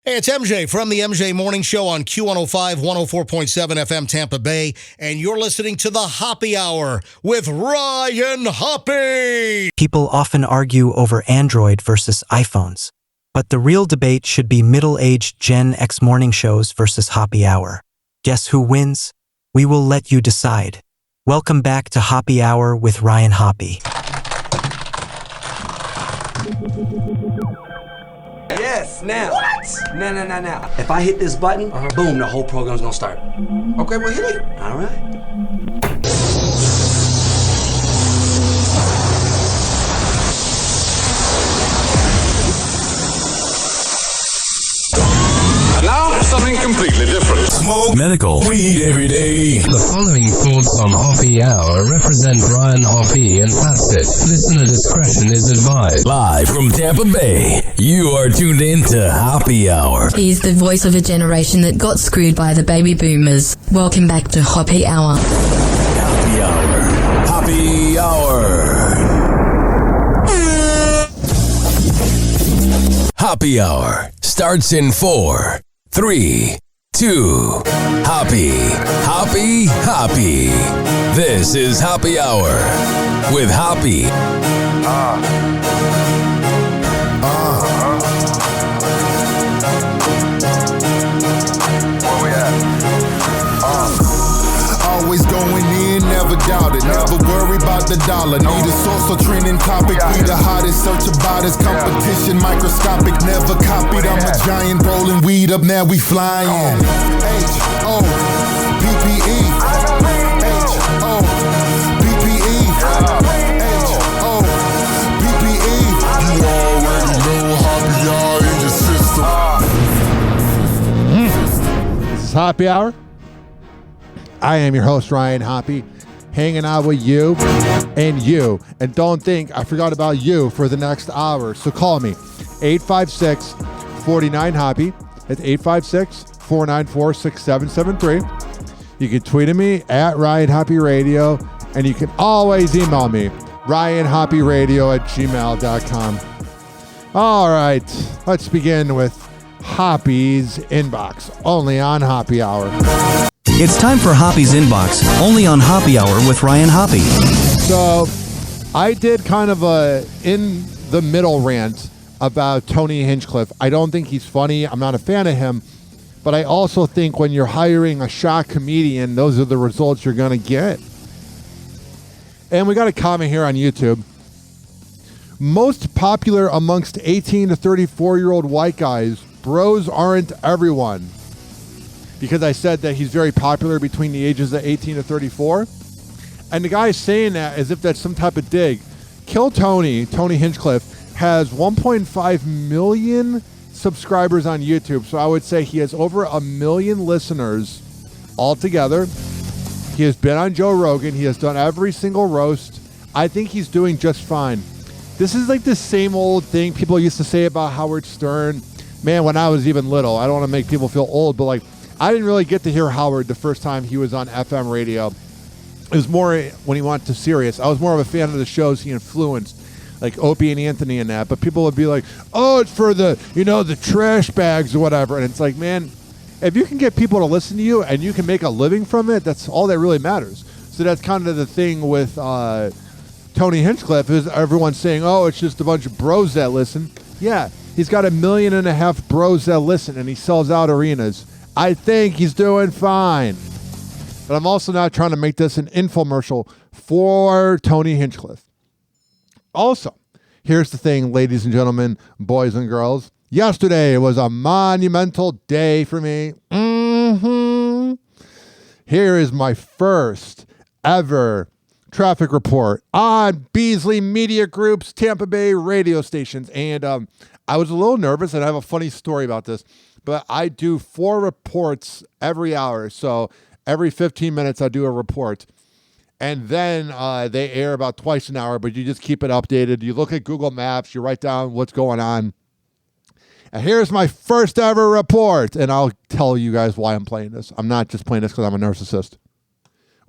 Hey, it's MJ from the MJ Morning Show on Q105, 104.7 FM Tampa Bay, and you're listening to the Hoppe Hour with Ryan Hoppe. People often argue over Android versus iPhones, but the real debate should be middle-aged Gen X morning shows versus Hoppe Hour. Guess who wins? We will let you decide. Welcome back to Hoppe Hour with Ryan Hoppe. Yes, now. What? Now. If I hit this button, boom, the whole program's gonna start. Okay, well, hit it. All right. Now, something completely different. Smoke medical weed every day. The following thoughts on Hoppe Hour represent Ryan Hoppe and that's it. Listener discretion is advised. Live from Tampa Bay, you are tuned in to Hoppe Hour. He's the voice of a generation that got screwed by the baby boomers. Welcome back to Hoppe Hour. Hoppe Hour. Hoppe Hour. Hoppe Hour starts in 4, 3, 2. Hoppe. This is Hoppe Hour with Hoppe. Where we at? Always going in, never doubt it. Never worry about the dollar. Need a source or trending topic. We the hottest, search about us. Competition microscopic, never copied. I'm a giant rolling weed up, now we flying. H-O-P-P-E. H-O-P-P-E. H-O-P-P-E. You already know Hoppe Hour in your system. This is Hoppe Hour. I am your host, Ryan Hoppe, hanging out with you and you. And don't think I forgot about you for the next hour. So call me, 856-49-HOPPE. That's 856-494-6773. You can tweet at me at Ryan Hoppe Radio, and you can always email me, ryanhopperadio@gmail.com. All right, let's begin with Hoppe's Inbox, only on Hoppe Hour. It's time for Hoppe's Inbox, only on Hoppe Hour with Ryan Hoppe. So, I did kind of a in-the-middle rant about Tony Hinchcliffe. I don't think he's funny. I'm not a fan of him. But I also think when you're hiring a shock comedian, those are the results you're going to get. And we got a comment here on YouTube. Most popular amongst 18 to 34-year-old white guys, bros aren't everyone. Because I said that he's very popular between the ages of 18 to 34. And the guy saying that as if that's some type of dig. Kill Tony Hinchcliffe, has 1.5 million subscribers on YouTube. So I would say he has over 1 million listeners altogether. He has been on Joe Rogan. He has done every single roast. I think he's doing just fine. This is like the same old thing people used to say about Howard Stern. Man, when I was even little, I don't want to make people feel old, but like, I didn't really get to hear Howard the first time he was on FM radio. It was more when he went to Sirius. I was more of a fan of the shows he influenced, like Opie and Anthony and that. But people would be like, oh, it's for the trash bags or whatever. And it's like, man, if you can get people to listen to you and you can make a living from it, that's all that really matters. So that's kind of the thing with Tony Hinchcliffe is everyone's saying, oh, it's just a bunch of bros that listen. Yeah, he's got 1.5 million bros that listen, and he sells out arenas. I think he's doing fine. But I'm also not trying to make this an infomercial for Tony Hinchcliffe. Also, here's the thing, ladies and gentlemen, boys and girls. Yesterday was a monumental day for me. Here is my first ever traffic report on Beasley Media Group's Tampa Bay radio stations. And I was a little nervous, and I have a funny story about this. But I do 4 reports every hour. So every 15 minutes, I do a report. And then they air about twice an hour, but you just keep it updated. You look at Google Maps. You write down what's going on. And here's my first ever report. And I'll tell you guys why I'm playing this. I'm not just playing this because I'm a narcissist.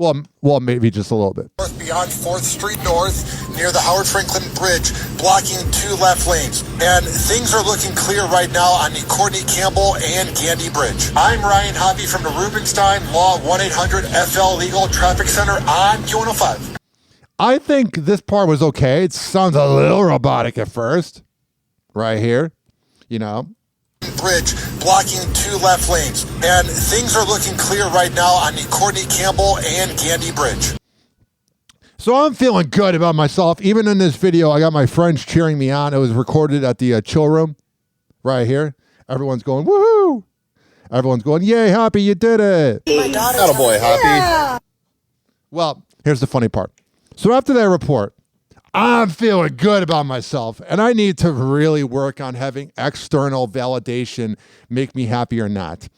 Well, maybe just a little bit. Beyond 4th Street North, near the Howard Franklin Bridge, blocking 2 left lanes. And things are looking clear right now on the Courtney Campbell and Gandy Bridge. I'm Ryan Hoppe from the Rubenstein Law 1-800-FL Legal Traffic Center on Q105. I think this part was okay. It sounds a little robotic at first. Right here, Bridge, blocking 2 left lanes. And things are looking clear right now on the Courtney Campbell and Gandy Bridge. So I'm feeling good about myself. Even in this video, I got my friends cheering me on. It was recorded at the chill room right here. Everyone's going, woohoo! Everyone's going, yay, Hoppe, you did it. Attaboy, Hoppe. Well, here's the funny part. So after that report, I'm feeling good about myself, and I need to really work on having external validation make me happy or not.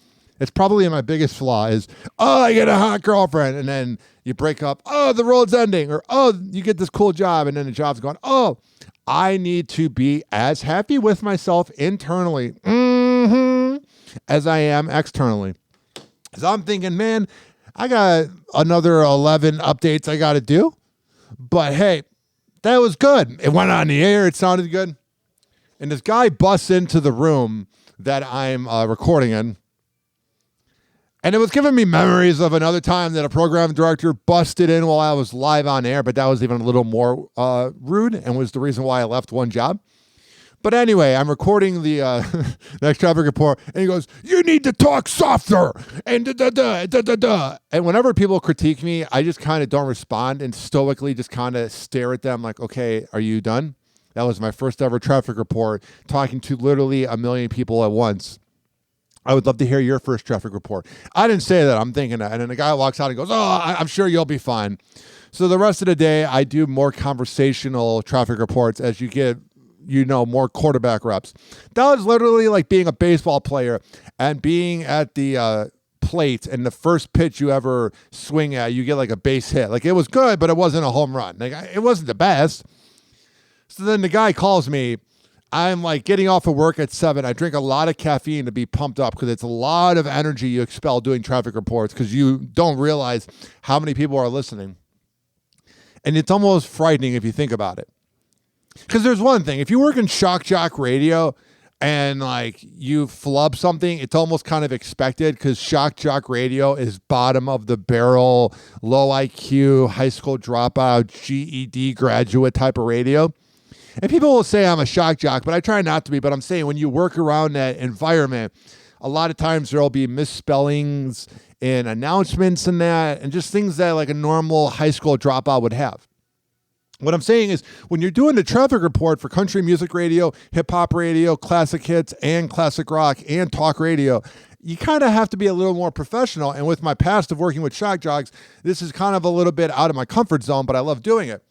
It's probably my biggest flaw is, I get a hot girlfriend, and then you break up, the road's ending, or, you get this cool job, and then the job's gone. I need to be as happy with myself internally as I am externally. So I'm thinking, man, I got another 11 updates I got to do, but hey, that was good. It went on the air. It sounded good. And this guy busts into the room that I'm recording in. And it was giving me memories of another time that a program director busted in while I was live on air, but that was even a little more rude and was the reason why I left one job. But anyway, I'm recording the next traffic report, and he goes, you need to talk softer, and da-da-da. And whenever people critique me, I just kind of don't respond and stoically just kind of stare at them like, okay, are you done? That was my first ever traffic report, talking to literally 1 million people at once. I would love to hear your first traffic report. I didn't say that. I'm thinking that. And then the guy walks out and goes, I'm sure you'll be fine. So the rest of the day, I do more conversational traffic reports as you get more quarterback reps. That was literally like being a baseball player and being at the plate, and the first pitch you ever swing at, you get like a base hit. Like, it was good, but it wasn't a home run. Like, it wasn't the best. So then the guy calls me. I'm like getting off of work at 7. I drink a lot of caffeine to be pumped up because it's a lot of energy you expel doing traffic reports because you don't realize how many people are listening. And it's almost frightening if you think about it. Because there's one thing, if you work in shock jock radio and like you flub something, it's almost kind of expected because shock jock radio is bottom of the barrel, low IQ, high school dropout, GED graduate type of radio. And people will say I'm a shock jock, but I try not to be. But I'm saying when you work around that environment, a lot of times there'll be misspellings in announcements and that, and just things that like a normal high school dropout would have. What I'm saying is when you're doing the traffic report for country music radio, hip hop radio, classic hits, and classic rock, and talk radio, you kind of have to be a little more professional. And with my past of working with shock jocks, this is kind of a little bit out of my comfort zone, but I love doing it.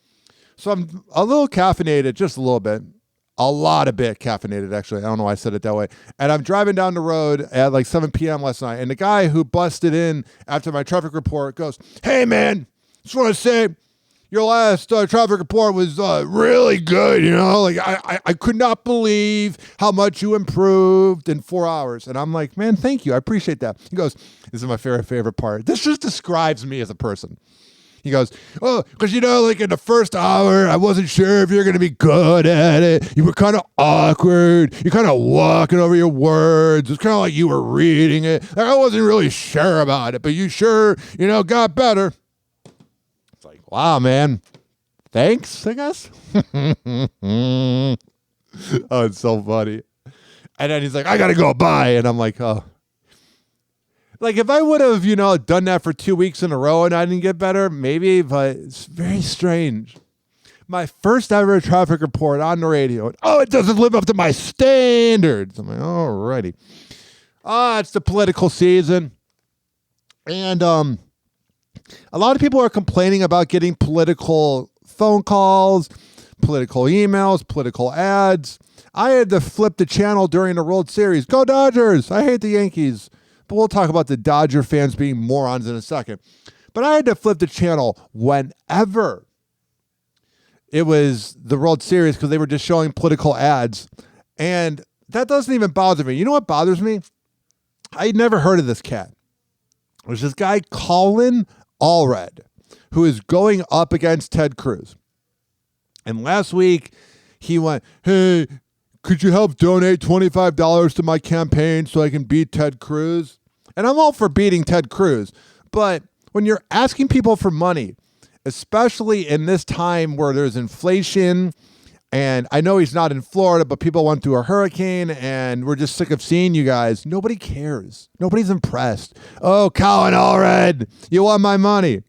So I'm a little caffeinated, just a little bit. A lot of bit caffeinated, actually. I don't know why I said it that way. And I'm driving down the road at like 7 p.m. last night. And the guy who busted in after my traffic report goes, hey, man, just want to say your last traffic report was really good. Like I could not believe how much you improved in 4 hours. And I'm like, man, thank you. I appreciate that. He goes, this is my favorite part. This just describes me as a person. He goes, because, like in the first hour, I wasn't sure if you're going to be good at it. You were kind of awkward. You're kind of walking over your words. It's kind of like you were reading it. Like, I wasn't really sure about it, but you sure, got better. It's like, wow, man. Thanks, I guess. Oh, it's so funny. And then he's like, I got to go, bye. And I'm like, oh. Like, if I would have, done that for 2 weeks in a row and I didn't get better, maybe, but it's very strange. My first ever traffic report on the radio. It doesn't live up to my standards. I'm like, alrighty. It's the political season. And a lot of people are complaining about getting political phone calls, political emails, political ads. I had to flip the channel during the World Series. Go Dodgers! I hate the Yankees. But we'll talk about the Dodger fans being morons in a second. But I had to flip the channel whenever it was the World Series because they were just showing political ads. And that doesn't even bother me. You know what bothers me? I'd never heard of this cat. There's this guy, Colin Allred, who is going up against Ted Cruz. And last week, he went, hey, could you help donate $25 to my campaign so I can beat Ted Cruz? And I'm all for beating Ted Cruz. But when you're asking people for money, especially in this time where there's inflation, and I know he's not in Florida, but people went through a hurricane, and we're just sick of seeing you guys. Nobody cares. Nobody's impressed. Oh, Colin Allred, you want my money.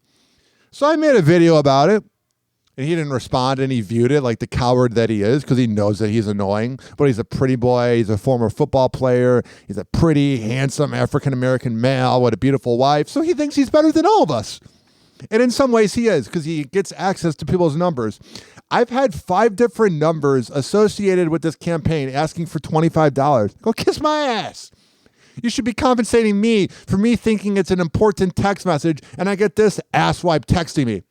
So I made a video about it, and he didn't respond, and he viewed it like the coward that he is because he knows that he's annoying, but he's a pretty boy. He's a former football player. He's a pretty, handsome African-American male with a beautiful wife, so he thinks he's better than all of us. And in some ways he is because he gets access to people's numbers. I've had 5 different numbers associated with this campaign asking for $25. Go kiss my ass. You should be compensating me for me thinking it's an important text message, and I get this asswipe texting me.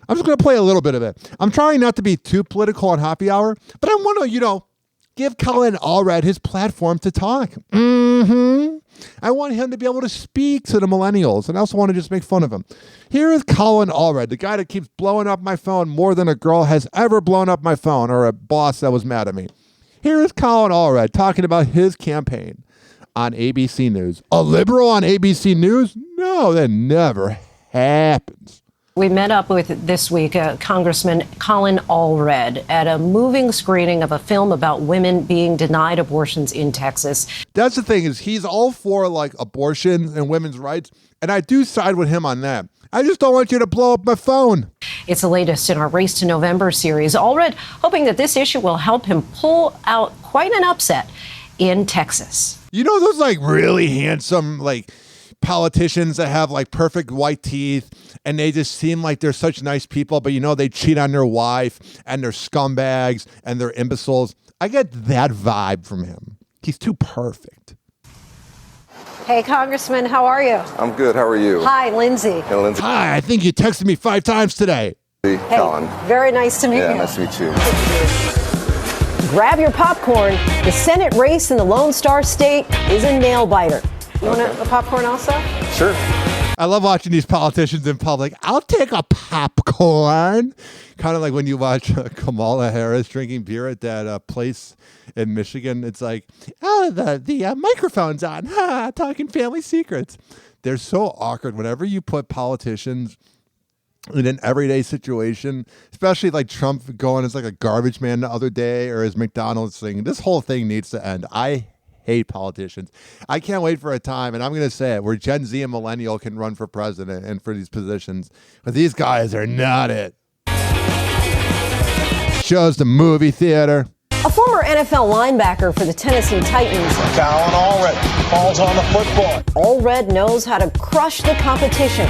I'm just going to play a little bit of it. I'm trying not to be too political on Hoppe Hour, but I want to, give Colin Allred his platform to talk. I want him to be able to speak to the millennials, and I also want to just make fun of him. Here is Colin Allred, the guy that keeps blowing up my phone more than a girl has ever blown up my phone or a boss that was mad at me. Here is Colin Allred talking about his campaign on ABC News. A liberal on ABC News? No, that never happens. We met up with, this week, Congressman Colin Allred at a moving screening of a film about women being denied abortions in Texas. That's the thing, is he's all for abortion and women's rights, and I do side with him on that. I just don't want you to blow up my phone. It's the latest in our Race to November series. Allred hoping that this issue will help him pull out quite an upset in Texas. You know those really handsome politicians that have perfect white teeth and they just seem like they're such nice people, but they cheat on their wife and they're scumbags and they're imbeciles. I get that vibe from him. He's too perfect. Hey, Congressman, how are you? I'm good. How are you? Hi, Lindsay. Hey, Lindsay. Hi, I think you texted me 5 times today. Hey, Colin. Very nice to meet you. Yeah, nice to meet you. Grab your popcorn. The Senate race in the Lone Star State is a nail-biter. You want a popcorn also? Sure. I love watching these politicians in public. I'll take a popcorn. Kind of like when you watch Kamala Harris drinking beer at that place in Michigan. It's like, the microphone's on. Talking family secrets. They're so awkward whenever you put politicians in an everyday situation, especially Trump going as a garbage man the other day or his McDonald's thing. This whole thing needs to end. I hate politicians. I can't wait for a time, and I'm going to say it, where Gen Z and Millennial can run for president and for these positions. But these guys are not it. Shows the movie theater. A former NFL linebacker for the Tennessee Titans, Colin Allred, falls on the football. Allred knows how to crush the competition.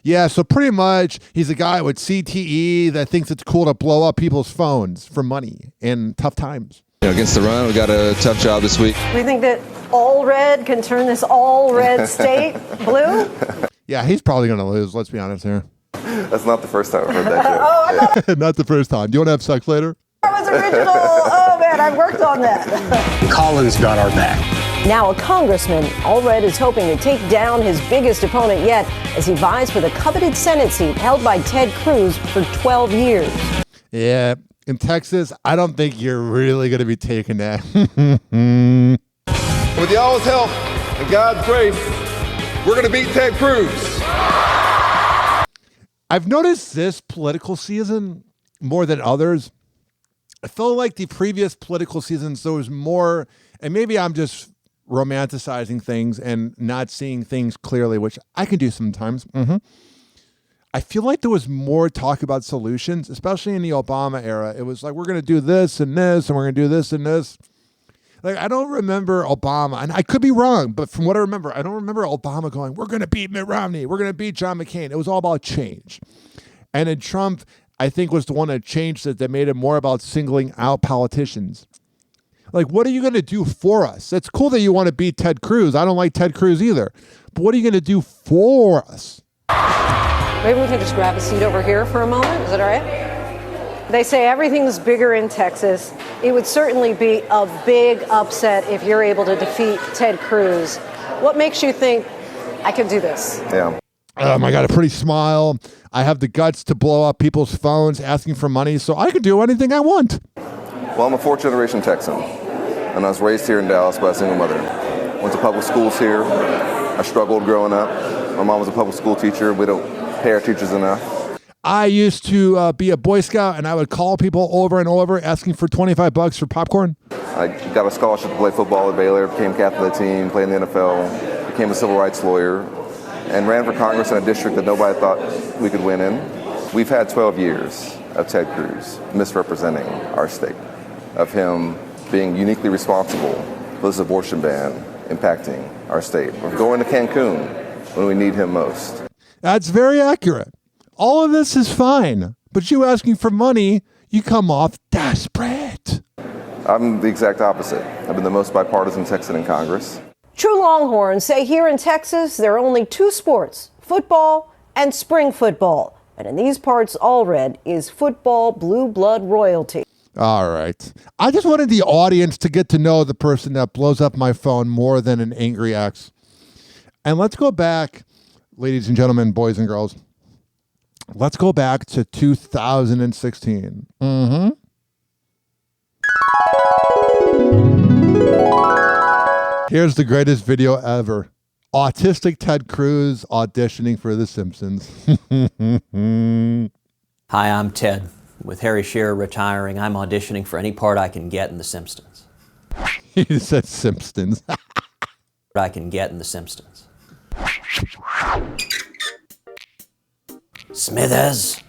Yeah, so pretty much he's a guy with CTE that thinks it's cool to blow up people's phones for money in tough times. Against the run, we got a tough job this week. We think that Allred can turn this all-red state blue? Yeah, he's probably going to lose, let's be honest here. That's not the first time I've heard that joke. Not the first time. Do you want to have sex later? That was original. Oh, man, I worked on that. Colin's got our back. Now a congressman, Allred is hoping to take down his biggest opponent yet as he vies for the coveted Senate seat held by Ted Cruz for 12 years. Yeah, in Texas, I don't think you're really going to be taking that. With y'all's help and God's grace, we're going to beat Ted Cruz. I've noticed this political season more than others. I feel like the previous political seasons, there was more, and maybe I'm just romanticizing things and not seeing things clearly, which I can do sometimes. I feel like there was more talk about solutions, especially in the Obama era. It was like, we're going to do this and this, and we're going to do this and this. I don't remember Obama, and I could be wrong, but from what I remember, I don't remember Obama going, we're going to beat Mitt Romney, we're going to beat John McCain. It was all about change. And then Trump, I think, was the one that changed it, that made it more about singling out politicians. What are you going to do for us? It's cool that you want to beat Ted Cruz. I don't like Ted Cruz either. But what are you going to do for us? Maybe we can just grab a seat over here for a moment. Is that all right? They say everything's bigger in Texas. It would certainly be a big upset if you're able to defeat Ted Cruz. What makes you think I can do this? Yeah. I got a pretty smile. I have the guts to blow up people's phones asking for money, so I can do anything I want. Well, I'm a fourth-generation Texan, and I was raised here in Dallas by a single mother. Went to public schools here. I struggled growing up. My mom was a public school teacher. We don't pay our teachers enough. I used to be a Boy Scout, and I would call people over and over asking for $25 for popcorn. I got a scholarship to play football at Baylor, became captain of the team, played in the NFL, became a civil rights lawyer, and ran for Congress in a district that nobody thought we could win in. We've had 12 years of Ted Cruz misrepresenting our state, of him being uniquely responsible for this abortion ban impacting our state. We're going to Cancun when we need him most. That's very accurate. All of this is fine, but you asking for money, you come off desperate. I'm the exact opposite. I've been the most bipartisan Texan in Congress. True Longhorns say here in Texas, there are only two sports, football and spring football. And in these parts, all red is football blue blood royalty. All right. I just wanted the audience to get to know the person that blows up my phone more than an angry ex. And let's go back, ladies and gentlemen, boys and girls. Let's go back to 2016. Here's the greatest video ever. Autistic Ted Cruz auditioning for The Simpsons. Hi, I'm Ted. With Harry Shearer retiring, I'm auditioning for any part I can get in The Simpsons. He said Simpsons. I can get in The Simpsons. Smithers,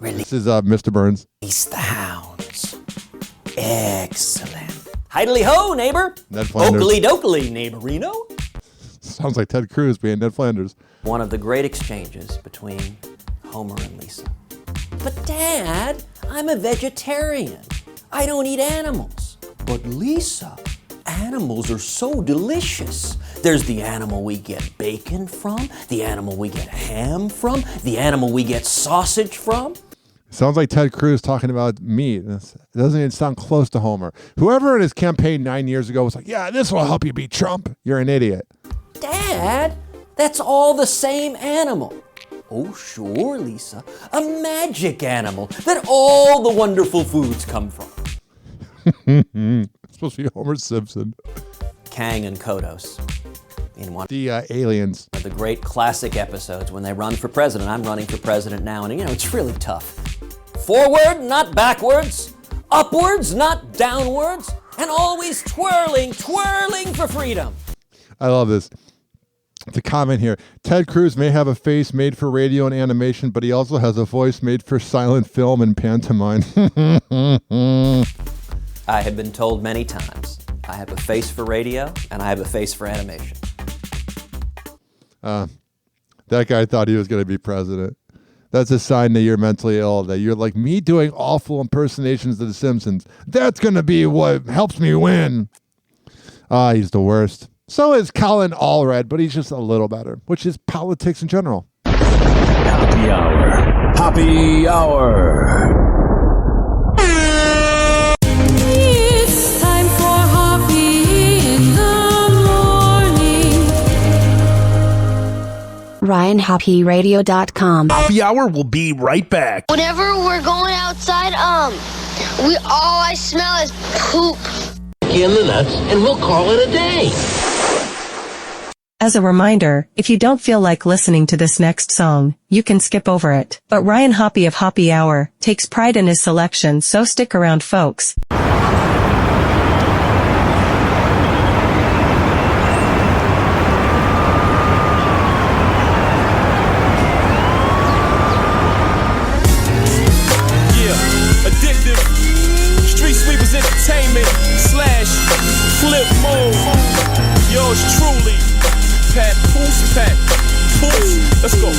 This is Mr. Burns. release the hounds. Excellent. Hidely ho, neighbor. Ned Flanders. Oakley dokley, neighborino. Sounds like Ted Cruz being Ned Flanders. One of the great exchanges between Homer and Lisa. But Dad, I'm a vegetarian. I don't eat animals. But Lisa, animals are so delicious. There's the animal we get bacon from, the animal we get ham from, the animal we get sausage from. Sounds like Ted Cruz talking about meat. It doesn't even sound close to Homer. Whoever in his campaign 9 years ago was like, yeah, this will help you beat Trump. You're an idiot. Dad, that's all the same animal. Oh, sure, Lisa. A magic animal that all the wonderful foods come from. It's supposed to be Homer Simpson. Kang and Kodos. In one the aliens. of the great classic episodes when they run for president. I'm running for president now, and it's really tough. Forward, not backwards. Upwards, not downwards. And always twirling for freedom. I love this. The comment here. Ted Cruz may have a face made for radio and animation, but he also has a voice made for silent film and pantomime. I have been told many times, I have a face for radio and I have a face for animation. That guy thought he was going to be president. That's a sign that you're mentally ill, that you're like me doing awful impersonations of The Simpsons. That's going to be what helps me win. He's the worst. So is Colin Allred, but he's just a little better, which is politics in general. Happy Hour. Happy Hour. It's time for Hoppe in the morning. RyanHoppeRadio.com. Happy Hour will be right back. Whenever we're going outside, all I smell is poop. In the nuts, and we'll call it a day. As a reminder, if you don't feel like listening to this next song, you can skip over it. But Ryan Hoppe of Hoppe Hour takes pride in his selection, so stick around, folks. Addictive, Street Sweepers Entertainment / Flip Mode. Yours truly, Pat Poose, let's go.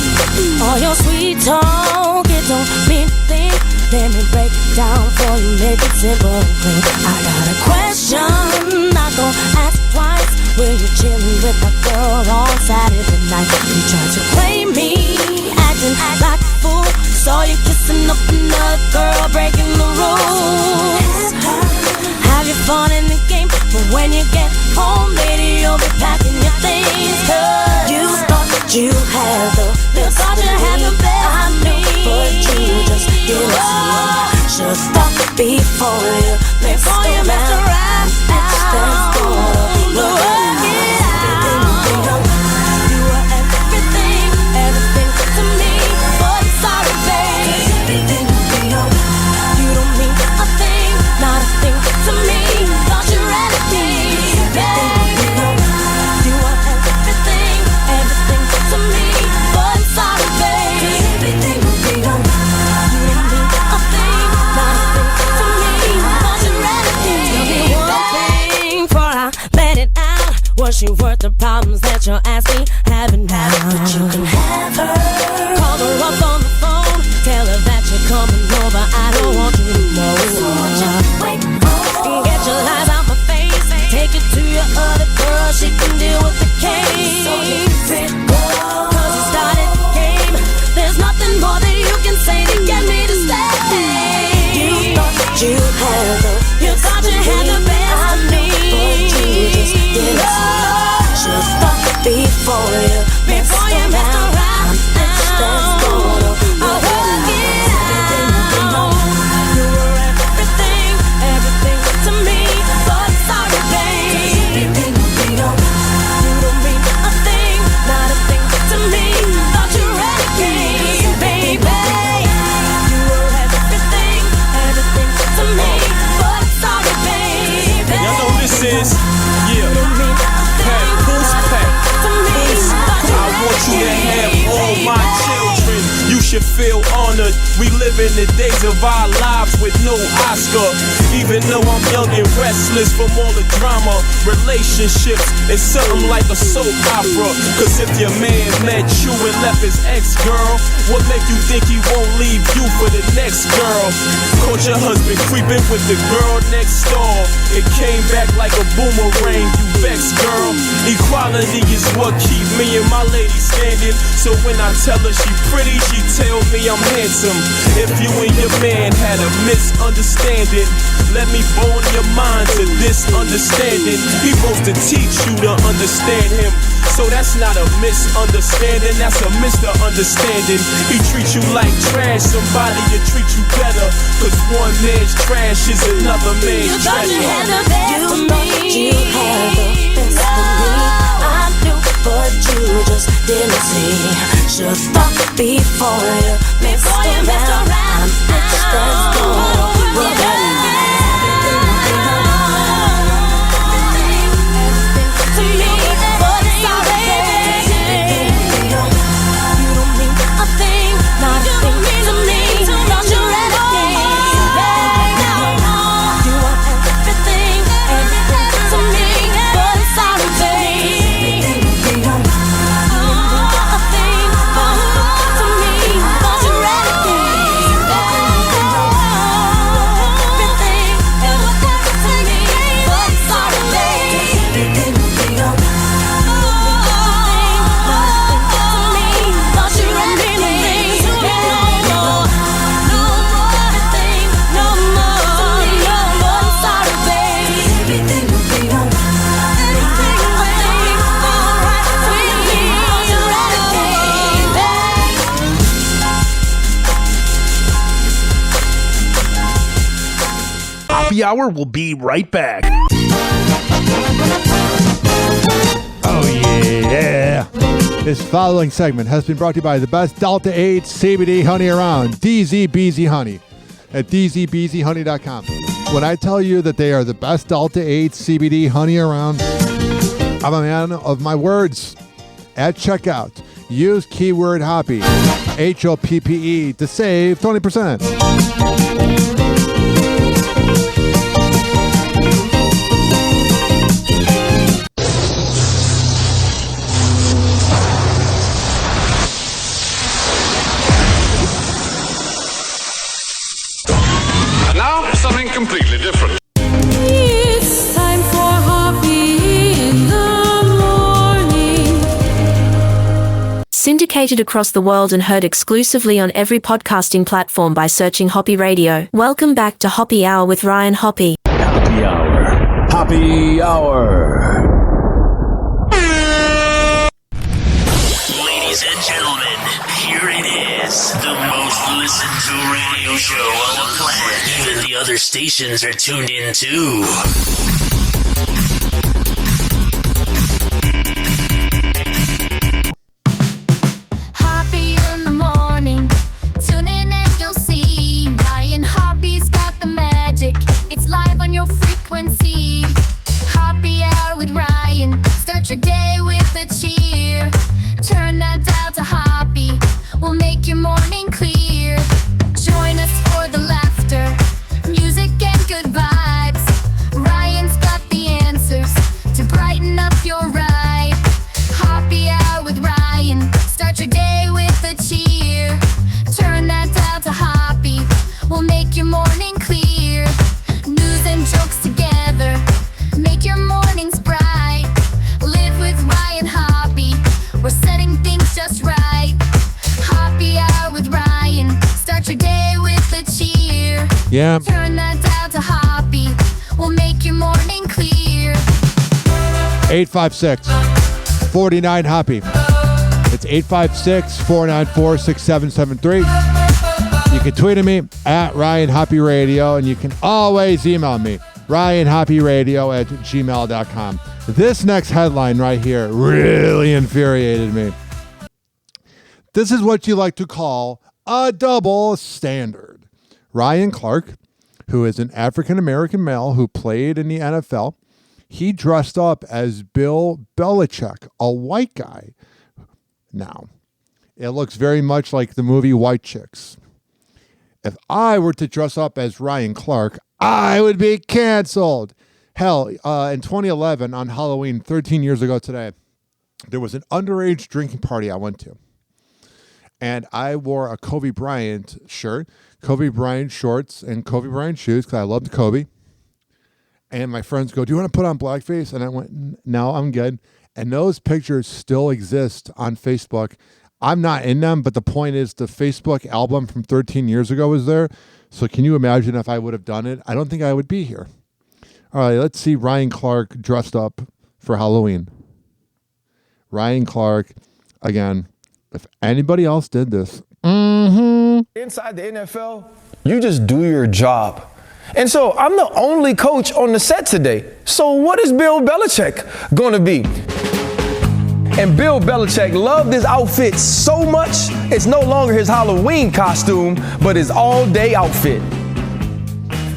All your sweet talk, it don't mean a thing. Let me break it down for you, make it simple and clean. I got a question, not gonna ask twice. Were you chilling with that girl on Saturday night? You tried to play me, acting like a fool. Saw you kissing up another girl, breaking the rules. Have you fun in the game? But when you get home, lady, you'll be packing your things. 'Cause you thought that you had the problems that your ass be having now. But you can have her. Call her up on the phone, tell her that you're coming over. I don't want you to know. So what you wait for? Get your lies out my face, take it to your other girl, she can deal with the case. So hit it, cause you started the game. There's nothing more that you can say to get me to stay. You thought you had the best. You thought you had the best of me, but you just didn't see. Should thought before you messed around. That's gonna work it out. You were everything, everything to me, but sorry, babe. You don't mean a thing, not a thing to me. Thought you renegade, baby. You were everything, everything to me, but sorry, baby. Y'all know this is, Pat, Poose Pat. I want you to have all my children. You should feel honored. We live in the days of our lives with no Oscar. Even though I'm young and restless from all the drama, relationships is something like a soap opera. Cause if your man met you and left his ex-girl, what make you think he won't leave you for the next girl? Caught your husband creeping with the girl next door. It came back like a boomerang, you vexed girl. Equality is what keep me and my lady standing. So when I tell her she pretty, she tell me I'm handsome. If you and your man had a misunderstanding, let me bone your mind to this understanding. He supposed to teach you to understand him. So that's not a misunderstanding, that's a misunderstanding. He treats you like trash, somebody to treat you better. Cause one man's trash is another man's treasure. You thought you had the best of me. You had the best of me. I knew, but you just didn't see. Should've thought before you messed around. I'm bitch that's gonna work it out. To me, but sorry, baby. You don't mean a thing, not a thing to me. Thought you renegade, you want everything, everything to me, but sorry, baby. You don't mean a thing, to me. Thought you renegade, everything, everything to me, but sorry, baby. Hoppe Hour will be right back. Oh, yeah. This following segment has been brought to you by the best Delta 8 CBD honey around, DZBZ Honey, at dzbzhoney.com. When I tell you that they are the best Delta 8 CBD honey around, I'm a man of my words. At checkout, use keyword Hoppe, HOPPE, to save 20%. Something completely different. It's time for Hoppe in the morning. Syndicated across the world and heard exclusively on every podcasting platform by searching Hoppe Radio. Welcome back to Hoppe Hour with Ryan Hoppe. Hoppe Hour. Hoppe Hour. Ladies and gentlemen, here it is. The most listened to radio show on the planet. Even the other stations are tuned in too. Hoppe in the morning. Tune in and you'll see. Ryan Hoppe's got the magic. It's live on your frequency. Hoppe Hour with Ryan. Start your day with a cheer. Turn that dial to Hoppe. We'll make your morning clear. Join us for the laughter, music and good vibes. Ryan's got the answers to brighten up your ride. Yeah. Turn that dial to Hoppy. We'll make your morning clear. 856-49-HOPPY. It's 856-494-6773. You can tweet at me at Ryan Hoppe Radio, and you can always email me, ryanhopperadio@gmail.com. This next headline right here really infuriated me. This is what you like to call a double standard. Ryan Clark, who is an African-American male who played in the NFL, he dressed up as Bill Belichick, a white guy. Now, it looks very much like the movie White Chicks. If I were to dress up as Ryan Clark, I would be canceled. Hell, in 2011, on Halloween, 13 years ago today, there was an underage drinking party I went to. And I wore a Kobe Bryant shirt, Kobe Bryant shorts, and Kobe Bryant shoes because I loved Kobe. And my friends go, "Do you want to put on blackface?" And I went, "No, I'm good." And those pictures still exist on Facebook. I'm not in them, but the point is the Facebook album from 13 years ago was there. So can you imagine if I would have done it? I don't think I would be here. All right, let's see Ryan Clark dressed up for Halloween. Ryan Clark, again, if anybody else did this. Inside the NFL, you just do your job. And so I'm the only coach on the set today. So what is Bill Belichick going to be? And Bill Belichick loved this outfit so much, it's no longer his Halloween costume, but his all-day outfit.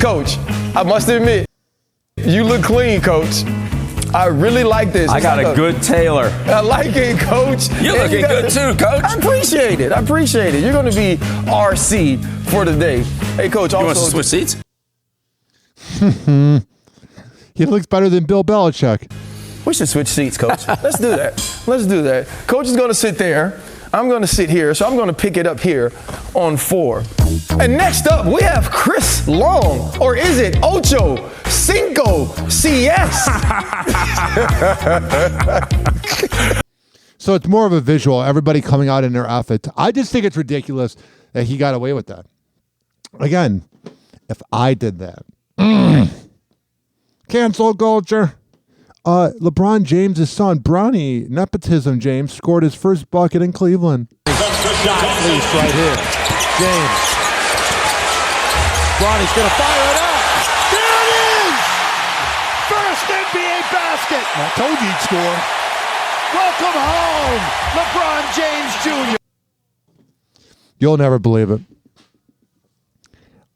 Coach, I must admit, you look clean, Coach. I really like this. I got a good tailor. I like it, Coach. You're looking good too, Coach. I appreciate it. You're going to be RC for the day. Hey, Coach. You want us to switch seats? He looks better than Bill Belichick. We should switch seats, Coach. Let's do that. Coach is going to sit there. I'm going to sit here, so I'm going to pick it up here on 4. And next up, we have Chris Long, or is it Ocho Cinco CS? So it's more of a visual, everybody coming out in their outfit. I just think it's ridiculous that he got away with that. Again, if I did that. Cancel culture. LeBron James' son, Bronny, nepotism James, scored his first bucket in Cleveland. Shot released right here. James. Bronny's going to fire it up. There it is! First NBA basket. I told you he'd score. Welcome home, LeBron James Jr. You'll never believe it.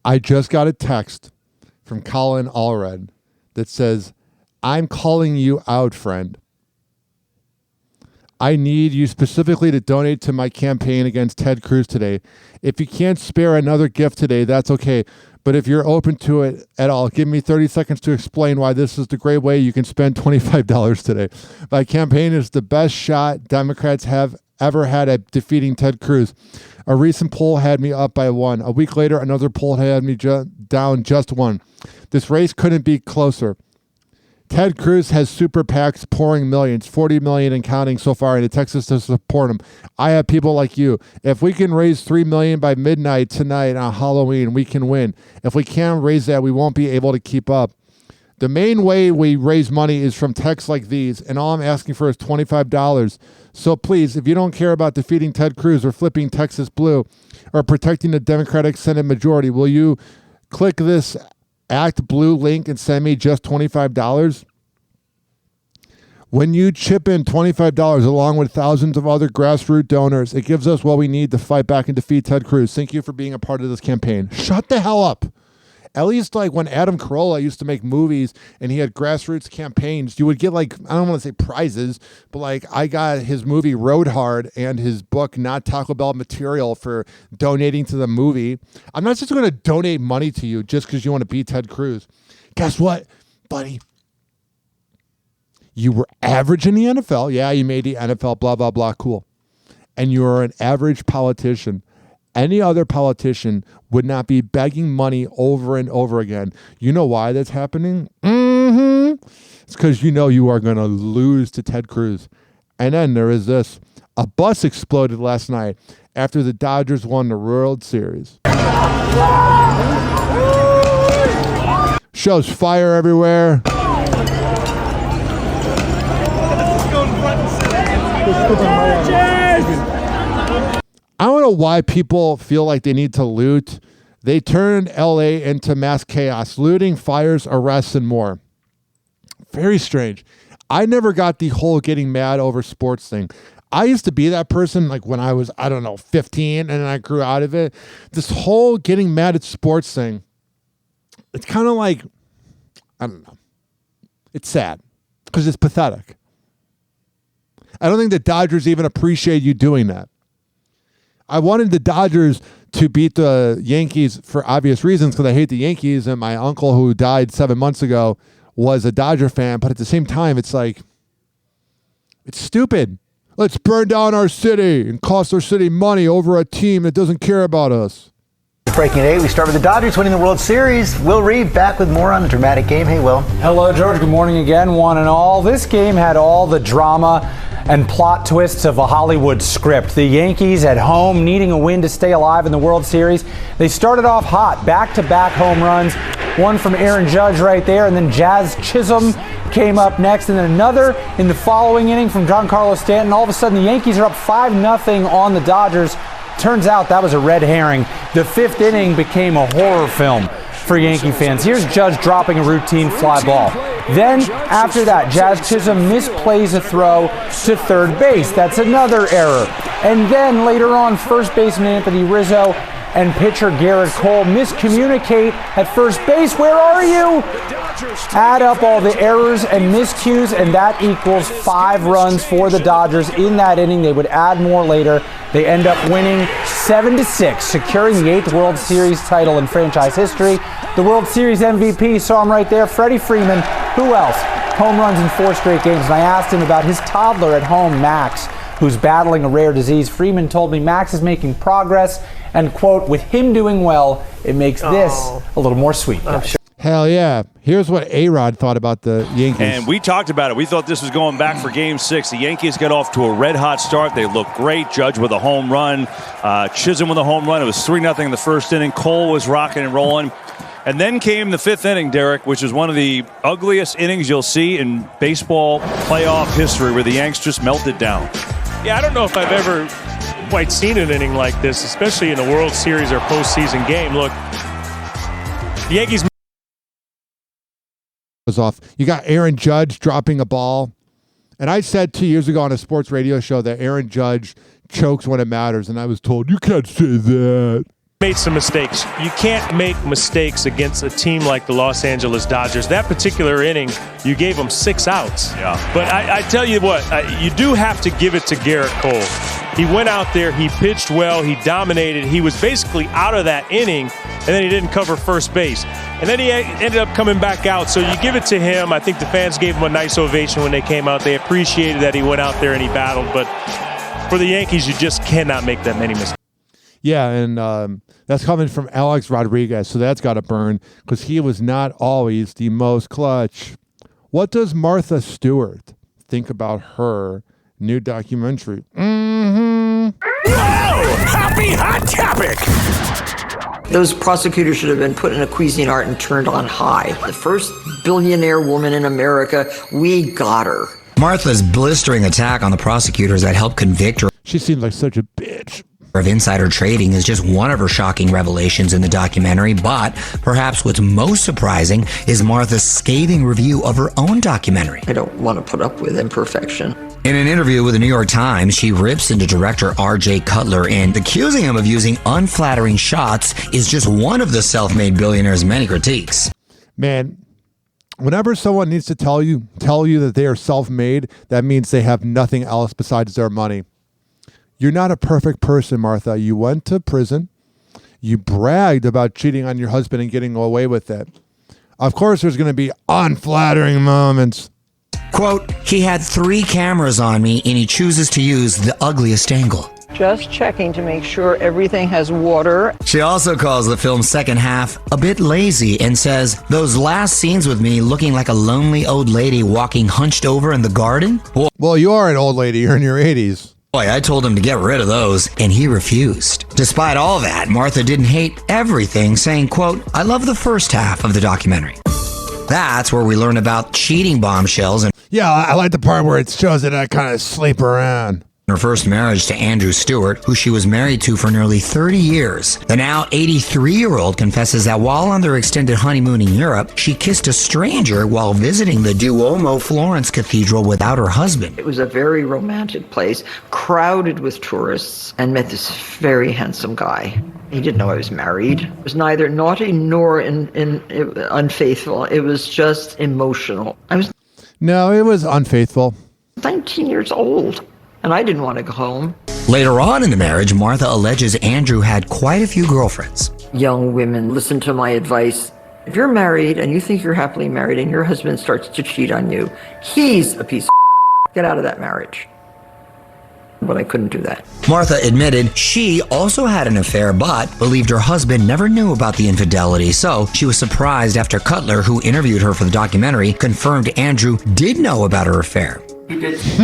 I just got a text from Colin Allred that says, "I'm calling you out, friend. I need you specifically to donate to my campaign against Ted Cruz today. If you can't spare another gift today, that's okay. But if you're open to it at all, give me 30 seconds to explain why this is the great way you can spend $25 today. My campaign is the best shot Democrats have ever had at defeating Ted Cruz. A recent poll had me up by 1. A week later, another poll had me down just 1. This race couldn't be closer. Ted Cruz has super PACs pouring millions, 40 million and counting so far into Texas to support him. I have people like you. If we can raise 3 million by midnight tonight on Halloween, we can win. If we can't raise that, we won't be able to keep up. The main way we raise money is from texts like these, and all I'm asking for is $25. So please, if you don't care about defeating Ted Cruz or flipping Texas blue or protecting the Democratic Senate majority, will you click this Act Blue link and send me just $25? When you chip in $25 along with thousands of other grassroots donors, it gives us what we need to fight back and defeat Ted Cruz. Thank you for being a part of this campaign. Shut the hell up. At least like when Adam Carolla used to make movies and he had grassroots campaigns, you would get like, I don't want to say prizes, but like I got his movie Road Hard and his book Not Taco Bell Material for donating to the movie. I'm not just going to donate money to you just because you want to beat Ted Cruz. Guess what, buddy? You were average in the NFL. Yeah, you made the NFL, blah, blah, blah, cool. And you are an average politician. Any other politician would not be begging money over and over again. You know why that's happening? It's because you know you are going to lose to Ted Cruz. And then there is this. A bus exploded last night after the Dodgers won the World Series. Shows fire everywhere. I don't know why people feel like they need to loot. They turned LA into mass chaos, looting, fires, arrests, and more. Very strange. I never got the whole getting mad over sports thing. I used to be that person like when I was, 15, and then I grew out of it. This whole getting mad at sports thing, it's kind of like, I don't know. It's sad because it's pathetic. I don't think the Dodgers even appreciate you doing that. I wanted the Dodgers to beat the Yankees for obvious reasons because I hate the Yankees, and my uncle who died 7 months ago was a Dodger fan, but at the same time, it's like, it's stupid. Let's burn down our city and cost our city money over a team that doesn't care about us. Breaking at 8, we start with the Dodgers winning the World Series. Will Reeve back with more on the dramatic game. Hey, Will. Hello, George. Good morning again, one and all. This game had all the drama and plot twists of a Hollywood script. The Yankees at home needing a win to stay alive in the World Series. They started off hot, back-to-back home runs. One from Aaron Judge right there, and then Jazz Chisholm came up next, and then another in the following inning from Giancarlo Stanton. All of a sudden, the Yankees are up 5-0 on the Dodgers. Turns out that was a red herring. The fifth inning became a horror film for Yankee fans. Here's Judge dropping a routine fly ball. Then, after that, Jazz Chisholm misplays a throw to third base. That's another error. And then, later on, first baseman Anthony Rizzo and pitcher Garrett Cole miscommunicate at first base. Where are you? Add up all the errors and miscues, and that equals 5 runs for the Dodgers in that inning. They would add more later. They end up winning 7-6, securing the 8th World Series title in franchise history. The World Series MVP, saw him right there, Freddie Freeman. Who else? Home runs in 4 straight games. And I asked him about his toddler at home, Max, who's battling a rare disease. Freeman told me Max is making progress, and, quote, with him doing well, it makes this a little more sweet. Hell yeah. Here's what A-Rod thought about the Yankees. And we talked about it. We thought this was going back for Game 6. The Yankees got off to a red-hot start. They looked great. Judge with a home run. Chisholm with a home run. It was 3-0 in the first inning. Cole was rocking and rolling. And then came the 5th inning, Derek, which is one of the ugliest innings you'll see in baseball playoff history, where the Yanks just melted down. Yeah, I don't know if I've ever quite seen an inning like this, especially in a World Series or postseason game. Look, the Yankees was off. You got Aaron Judge dropping a ball. And I said 2 years ago on a sports radio show that Aaron Judge chokes when it matters. And I was told, you can't say that. Made some mistakes. You can't make mistakes against a team like the Los Angeles Dodgers. That particular inning, you gave them 6 outs. Yeah. But I tell you what, you do have to give it to Garrett Cole. He went out there, he pitched well, he dominated. He was basically out of that inning, and then he didn't cover first base. And then he ended up coming back out. So you give it to him. I think the fans gave him a nice ovation when they came out. They appreciated that he went out there and he battled. But for the Yankees, you just cannot make that many mistakes. Yeah, and that's coming from Alex Rodriguez, so that's got to burn because he was not always the most clutch. What does Martha Stewart think about her new documentary? Whoa! Happy hot topic! Those prosecutors should have been put in a Cuisinart and turned on high. The first billionaire woman in America, we got her. Martha's blistering attack on the prosecutors that helped convict her. She seems like such a bitch. Of insider trading is just one of her shocking revelations in the documentary, but perhaps what's most surprising is Martha's scathing review of her own documentary. I don't want to put up with imperfection. In an interview with the New York Times, she rips into director R.J. Cutler and accusing him of using unflattering shots is just one of the self-made billionaire's many critiques. Man, whenever someone needs to tell you that they are self-made, that means they have nothing else besides their money. You're not a perfect person, Martha. You went to prison. You bragged about cheating on your husband and getting away with it. Of course, there's going to be unflattering moments. Quote, he had 3 cameras on me and he chooses to use the ugliest angle. Just checking to make sure everything has water. She also calls the film's second half a bit lazy and says, those last scenes with me looking like a lonely old lady walking hunched over in the garden? Well, you are an old lady. You're in your 80s. Boy, I told him to get rid of those, and he refused. Despite all that, Martha didn't hate everything, saying, quote, I love the first half of the documentary. That's where we learn about cheating bombshells and yeah, I like the part where it shows that I kind of sleep around. Her first marriage to Andrew Stewart, who she was married to for nearly 30 years. The now 83-year-old confesses that while on their extended honeymoon in Europe, she kissed a stranger while visiting the Duomo Florence Cathedral without her husband. It was a very romantic place, crowded with tourists, and met this very handsome guy. He didn't know I was married. It was neither naughty nor unfaithful. It was just emotional. No, it was unfaithful. 19 years old. And I didn't want to go home. Later on in the marriage, Martha alleges Andrew had quite a few girlfriends. Young women, listen to my advice. If you're married and you think you're happily married and your husband starts to cheat on you, he's a piece of get out of that marriage. But I couldn't do that. Martha admitted she also had an affair, but believed her husband never knew about the infidelity. So she was surprised after Cutler, who interviewed her for the documentary, confirmed Andrew did know about her affair. He did say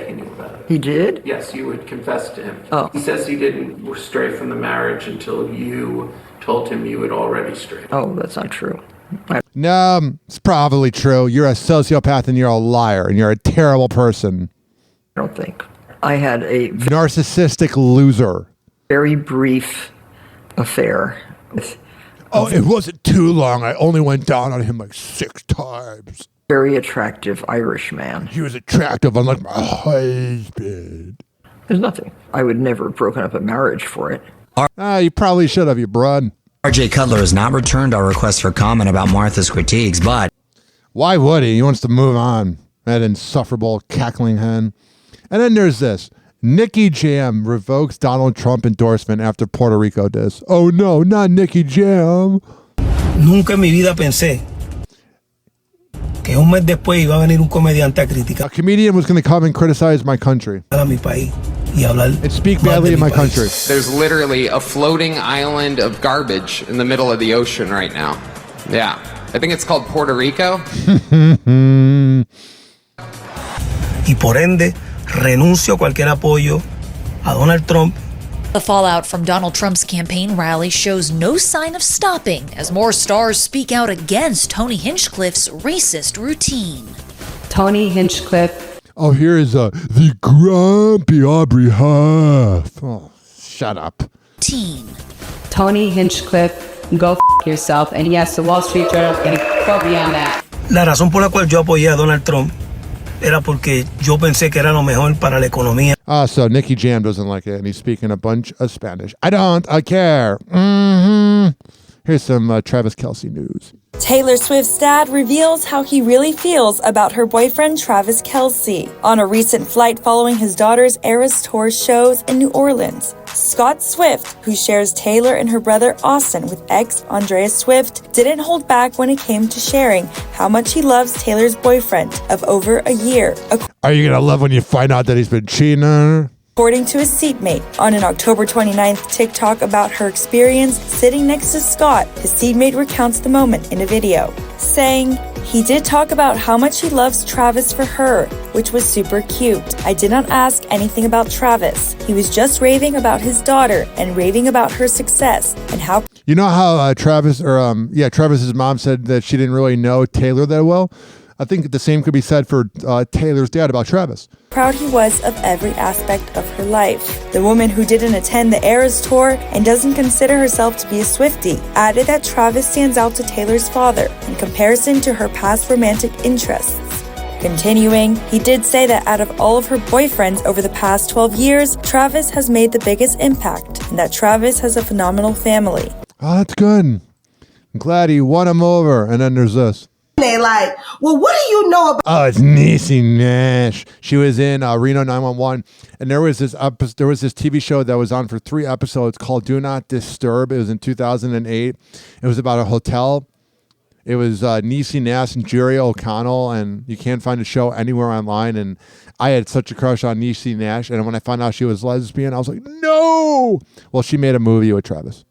he knew about it. He did? Yes, you would confess to him. Oh. He says he didn't stray from the marriage until you told him you had already strayed. Oh, that's not true. No, it's probably true. You're a sociopath and you're a liar and you're a terrible person. I don't think. I had a narcissistic loser. Very brief affair with... Oh, it wasn't too long. I only went down on him like 6 times. Very attractive Irish man. He was attractive, unlike my husband. There's nothing. I would never have broken up a marriage for it. You probably should have, you broad. R.J. Cutler has not returned our request for comment about Martha's critiques, but... Why would he? He wants to move on. That insufferable cackling hen. And then there's this. Nicky Jam revokes Donald Trump endorsement after Puerto Rico diss. Oh no, not Nicky Jam. Nunca en mi vida pensé que un mes después iba a venir un comediante a criticar. A comedian was going to come and criticize my country. A mi país y hablar and speak badly of my country. There's literally a floating island of garbage in the middle of the ocean right now. Yeah. I think it's called Puerto Rico. Y por ende, renuncio a cualquier apoyo a Donald Trump. The fallout from Donald Trump's campaign rally shows no sign of stopping as more stars speak out against Tony Hinchcliffe's racist routine. Tony Hinchcliffe. Oh, here is the grumpy Aubrey Huff. Oh, shut up. Tony Hinchcliffe, go yourself. And yes, the Wall Street Journal can quote me on that. La razón por la cual yo apoyé a Donald Trump era porque yo pensé que era lo mejor para la economía. So Nicky Jam doesn't like it, and he's speaking a bunch of Spanish. I care. Here's some Travis Kelce news. Taylor Swift's dad reveals how he really feels about her boyfriend Travis Kelce. On a recent flight following his daughter's Eras Tour shows in New Orleans, Scott Swift, who shares Taylor and her brother Austin with ex Andrea Swift, didn't hold back when it came to sharing how much he loves Taylor's boyfriend of over a year. Are you going to love when you find out that he's been cheating on her? According to his seatmate, on an October 29th TikTok about her experience sitting next to Scott, his seatmate recounts the moment in a video, saying, "He did talk about how much he loves Travis for her, which was super cute. I did not ask anything about Travis. He was just raving about his daughter and raving about her success and how..." You know how Travis's mom said that she didn't really know Taylor that well? I think the same could be said for Taylor's dad about Travis. Proud he was of every aspect of her life. The woman who didn't attend the Eras Tour and doesn't consider herself to be a Swiftie added that Travis stands out to Taylor's father in comparison to her past romantic interests. Continuing, he did say that out of all of her boyfriends over the past 12 years, Travis has made the biggest impact and that Travis has a phenomenal family. Oh, that's good. I'm glad he won him over. And then there's this. They like, well, what do you know about? Oh, it's Niecy Nash. She was in Reno 911, and there was this TV show that was on for 3 episodes called Do Not Disturb. It was in 2008. It was about a hotel. It was Niecy Nash and Jerry O'Connell, and you can't find the show anywhere online. And I had such a crush on Niecy Nash, and when I found out she was lesbian, I was like, no. Well, she made a movie with Travis.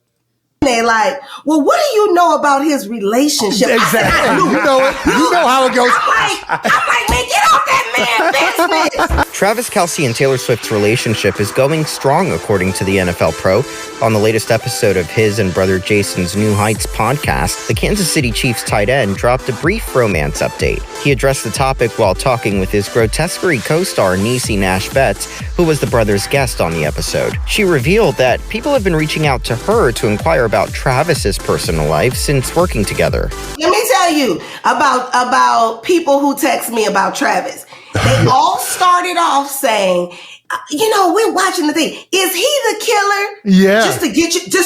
They like, well, what do you know about his relationship? Exactly. You know it. You know how it goes. I'm like, man, get off that man business. Travis Kelce and Taylor Swift's relationship is going strong, according to the NFL Pro. On the latest episode of his and brother Jason's New Heights podcast, the Kansas City Chiefs tight end dropped a brief romance update. He addressed the topic while talking with his grotesquerie co-star Niecy Nash-Betts, who was the brother's guest on the episode. She revealed that people have been reaching out to her to inquire about Travis's personal life since working together. Let me tell you about people who text me about Travis. They all started off saying, we're watching the thing. Is he the killer? Yeah. Just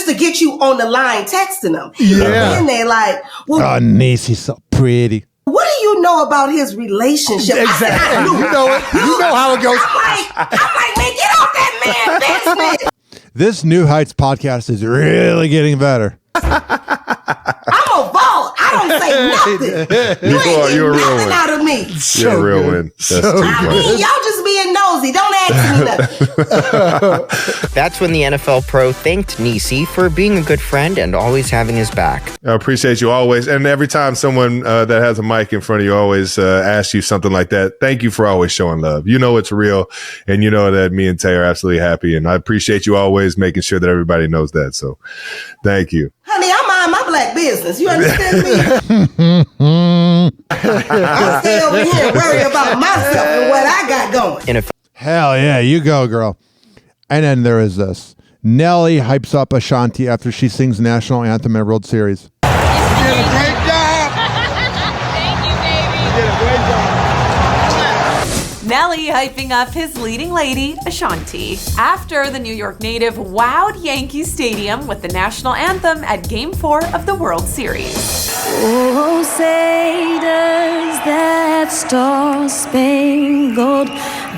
to get you on the line texting them. Yeah. And then they're like, well, Oh, Niecy's so pretty. what do you know about his relationship? Exactly. You know it. You know how it goes. I'm like, man, get off that man business. This New Heights podcast is really getting better. I'm a vault. I don't say nothing. You're a real nothing one. out of me. You're a real one. That's too funny. Y'all just being nosy. Don't ask me nothing. That's when the NFL Pro thanked Niecy for being a good friend and always having his back. I appreciate you always. And every time someone that has a mic in front of you always asks you something like that, thank you for always showing love. You know it's real. And you know that me and Tay are absolutely happy. And I appreciate you always making sure that everybody knows that. So thank you. Honey, I mind my black business. You understand me? I stay over here and worry about myself and what I got going. Hell yeah, you go, girl. And then there is this. Nelly hypes up Ashanti after she sings national anthem at World Series. You did a great job. Thank you, baby. You did a great job. Nelly hyping up his leading lady, Ashanti, after the New York native wowed Yankee Stadium with the national anthem at Game 4 of the World Series. Oh, say does that star-spangled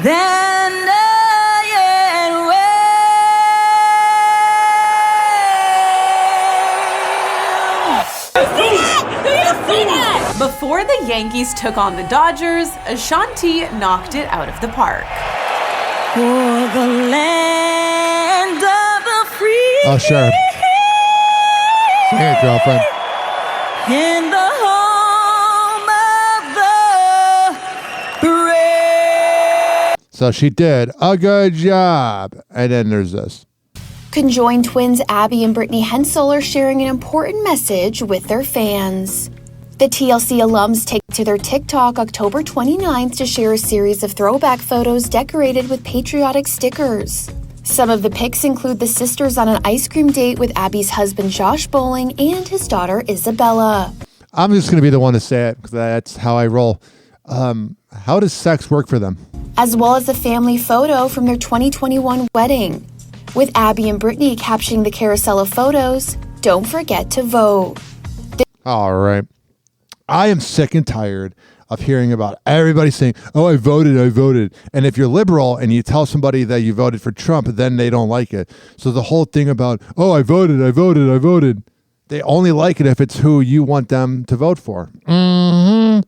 banner yet wave? Before the Yankees took on the Dodgers, Ashanti knocked it out of the park. For the land of the free. Oh, sure. Sing it, girlfriend. In the home of the brave. So she did a good job. And then there's this. Conjoined twins Abby and Brittany Hensel are sharing an important message with their fans. The TLC alums take to their TikTok October 29th to share a series of throwback photos decorated with patriotic stickers. Some of the pics include the sisters on an ice cream date with Abby's husband Josh Bowling and his daughter Isabella. I'm just going to be the one to say it because that's how I roll. How does sex work for them? As well as a family photo from their 2021 wedding, with Abby and Brittany captioning the carousel of photos, "Don't forget to vote." All right. I am sick and tired of hearing about everybody saying, oh, I voted. And if you're liberal and you tell somebody that you voted for Trump, then they don't like it. So the whole thing about, oh, I voted. They only like it if it's who you want them to vote for. Mm-hmm.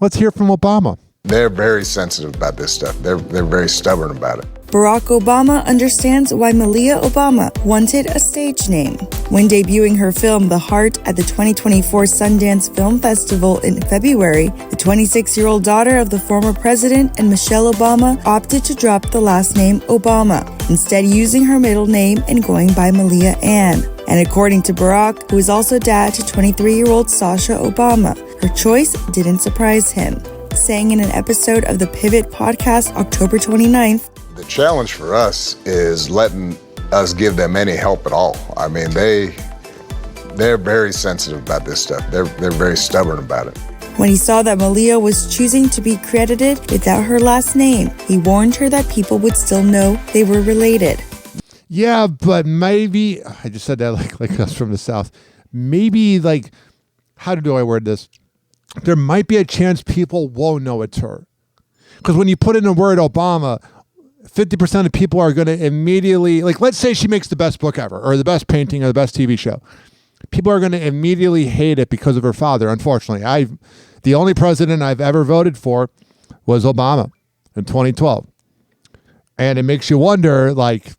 Let's hear from Obama. They're very sensitive about this stuff. They're very stubborn about it. Barack Obama understands why Malia Obama wanted a stage name. When debuting her film The Heart at the 2024 Sundance Film Festival in February, the 26-year-old daughter of the former president and Michelle Obama opted to drop the last name Obama, instead using her middle name and going by Malia Ann. And according to Barack, who is also dad to 23-year-old Sasha Obama, her choice didn't surprise him, saying in an episode of the Pivot podcast October 29th, The challenge for us is letting us give them any help at all. I mean, they're very sensitive about this stuff. They're very stubborn about it. When he saw that Malia was choosing to be credited without her last name, he warned her that people would still know they were related. Yeah, but maybe, I just said that like us from the South. Maybe how do I word this? There might be a chance people won't know it's her. Because when you put in the word Obama, 50% of people are going to immediately, let's say she makes the best book ever, or the best painting, or the best TV show. People are going to immediately hate it because of her father, unfortunately. The only president I've ever voted for was Obama in 2012. And it makes you wonder, let's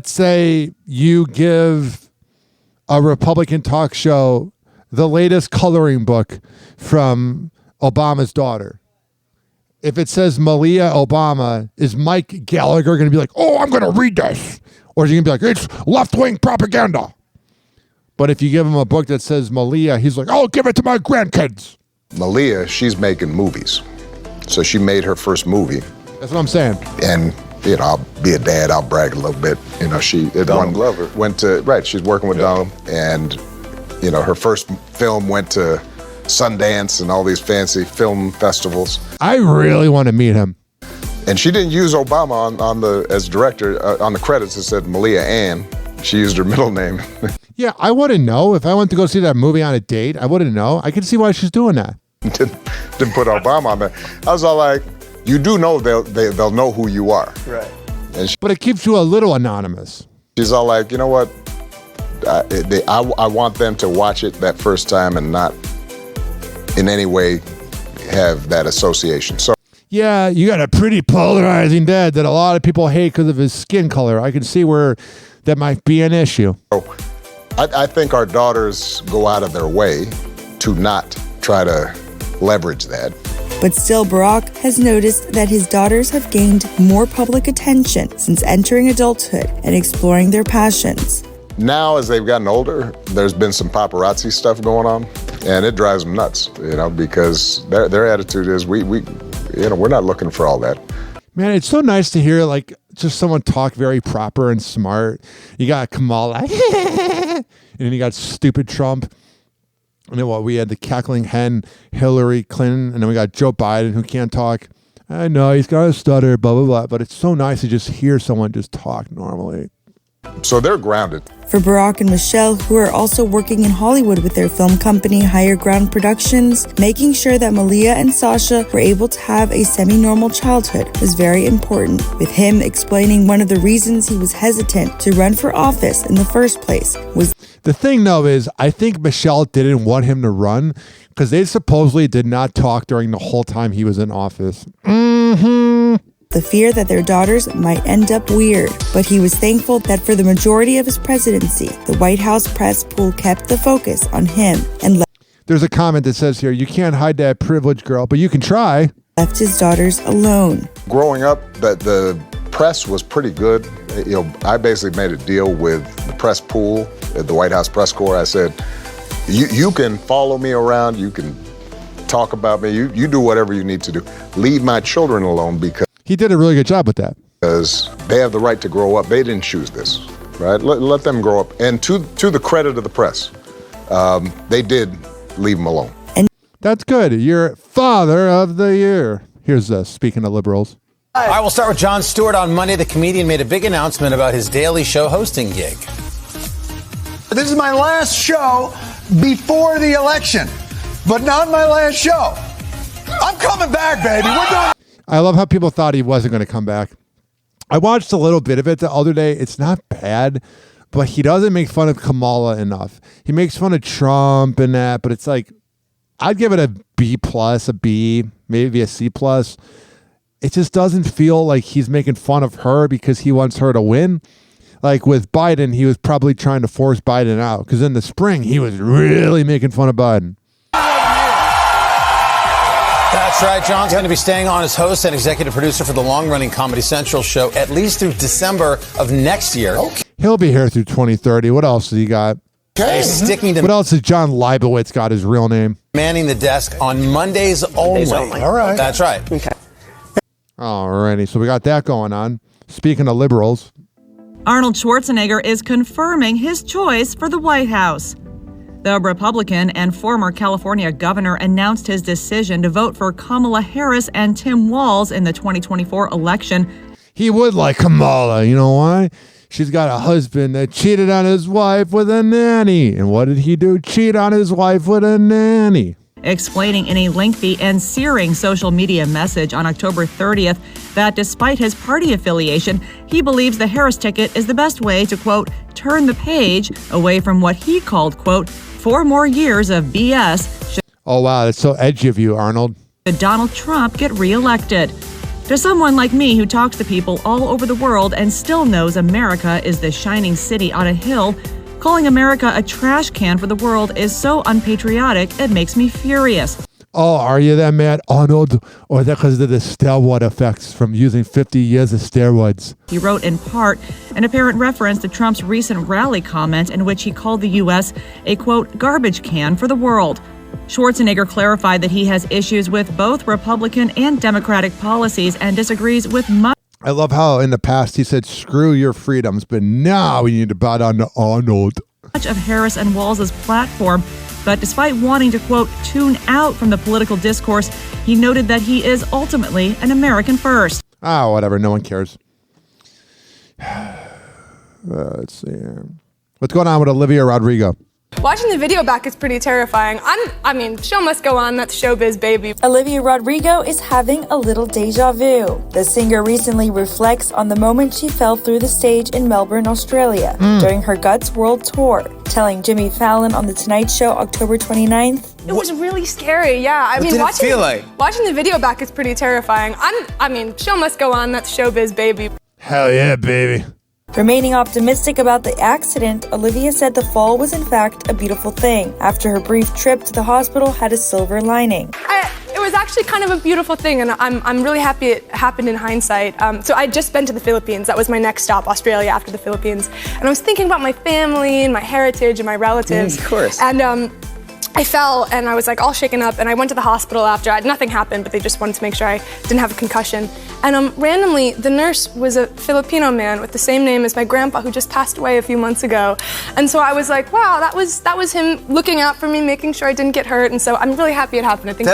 say you give a Republican talk show the latest coloring book from Obama's daughter. if it says Malia Obama, is Mike Gallagher going to be like, oh, I'm going to read this? Or is he going to be like, it's left-wing propaganda? But if you give him a book that says Malia, he's like, I'll give it to my grandkids. Malia, she's making movies. So she made her first movie. That's what I'm saying. And, you know, I'll be a dad, I'll brag a little bit. You know, Donald Glover. She's working with Donald. And, you know, her first film went to Sundance and all these fancy film festivals. I really want to meet him. And she didn't use Obama as director. On the credits, it said Malia Ann. She used her middle name. Yeah, I wouldn't know. If I went to go see that movie on a date, I wouldn't know. I can see why she's doing that. Didn't put Obama on there. I was all like, you do know they'll know who you are. Right. But it keeps you a little anonymous. She's all like, you know what? I want them to watch it that first time and not in any way have that association. So yeah, you got a pretty polarizing dad that a lot of people hate because of his skin color. I can see where that might be an issue. I think our daughters go out of their way to not try to leverage that. But still, Barack has noticed that his daughters have gained more public attention since entering adulthood and exploring their passions. Now, as they've gotten older, there's been some paparazzi stuff going on, and it drives them nuts, you know, because their attitude is we're not looking for all that. Man, it's so nice to hear like just someone talk very proper and smart. You got Kamala, and then you got stupid Trump. And then we had the cackling hen, Hillary Clinton, and then we got Joe Biden who can't talk. I know he's got a stutter, blah, blah, blah. But it's so nice to just hear someone just talk normally. So they're grounded. For Barack and Michelle, who are also working in Hollywood with their film company Higher Ground Productions, making sure that Malia and Sasha were able to have a semi-normal childhood was very important, with him explaining one of the reasons he was hesitant to run for office in the first place was... The thing, though, is I think Michelle didn't want him to run because they supposedly did not talk during the whole time he was in office. The fear that their daughters might end up weird, but he was thankful that for the majority of his presidency, the White House press pool kept the focus on him and There's a comment that says here, you can't hide that privilege, girl, but you can try. Left his daughters alone. Growing up, the press was pretty good. You know, I basically made a deal with the press pool at the White House press corps. I said, you can follow me around, you can talk about me, you do whatever you need to do. Leave my children alone because he did a really good job with that. Because they have the right to grow up. They didn't choose this, right? Let them grow up. And to the credit of the press, they did leave them alone. That's good. You're father of the year. Here's speaking of liberals. All right, we'll start with Jon Stewart. On Monday, the comedian made a big announcement about his Daily Show hosting gig. This is my last show before the election, but not my last show. I'm coming back, baby. We're doing. I love how people thought he wasn't going to come back. I watched a little bit of it the other day. It's not bad, but he doesn't make fun of Kamala enough. He makes fun of Trump and that, but it's like, I'd give it a B+, a B, maybe a C+. It just doesn't feel like he's making fun of her because he wants her to win. Like with Biden, he was probably trying to force Biden out because in the spring, he was really making fun of Biden. That's right. John's going to be staying on as host and executive producer for the long-running Comedy Central show at least through December of next year. Okay. He'll be here through 2030. What else has he got? Okay. Sticking to what else has John Leibowitz got his real name? Manning the desk on Mondays only. All right. That's right. Okay. Alrighty. So we got that going on. Speaking of liberals. Arnold Schwarzenegger is confirming his choice for the White House. The Republican and former California governor announced his decision to vote for Kamala Harris and Tim Walz in the 2024 election. He would like Kamala. You know why? She's got a husband that cheated on his wife with a nanny. And what did he do? Cheat on his wife with a nanny. Explaining in a lengthy and searing social media message on October 30th that despite his party affiliation, he believes the Harris ticket is the best way to, quote, turn the page away from what he called, quote, 4 more years of BS. Oh, wow. That's so edgy of you, Arnold. Should Donald Trump get reelected? To someone like me who talks to people all over the world and still knows America is the shining city on a hill, calling America a trash can for the world is so unpatriotic, it makes me furious. Oh, are you that mad, Arnold? Or is that because of the steroid effects from using 50 years of steroids? He wrote in part an apparent reference to Trump's recent rally comment in which he called the U.S. a, quote, garbage can for the world. Schwarzenegger clarified that he has issues with both Republican and Democratic policies and disagrees with much. I love how in the past he said, screw your freedoms, but now we need to bow down to Arnold. Much of Harris and Walz's platform, but despite wanting to, quote, tune out from the political discourse, he noted that he is ultimately an American first. Whatever. No one cares. Let's see. What's going on with Olivia Rodrigo? Watching the video back is pretty terrifying. Show must go on. That's showbiz, baby. Olivia Rodrigo is having a little deja vu. The singer recently reflects on the moment she fell through the stage in Melbourne, Australia, during her Guts World Tour, telling Jimmy Fallon on The Tonight Show October 29th. It was really scary, yeah. What did it feel like? Watching the video back is pretty terrifying. Show must go on. That's showbiz, baby. Hell yeah, baby. Remaining optimistic about the accident, Olivia said the fall was in fact a beautiful thing, after her brief trip to the hospital had a silver lining. It was actually kind of a beautiful thing, and I'm really happy it happened in hindsight. So I'd just been to the Philippines. That was my next stop, Australia, after the Philippines. And I was thinking about my family and my heritage and my relatives. Of course. And I fell and I was like all shaken up, and I went to the hospital after. Nothing happened, but they just wanted to make sure I didn't have a concussion. And randomly, the nurse was a Filipino man with the same name as my grandpa, who just passed away a few months ago. And so I was like, wow, that was him looking out for me, making sure I didn't get hurt. And so I'm really happy it happened. I think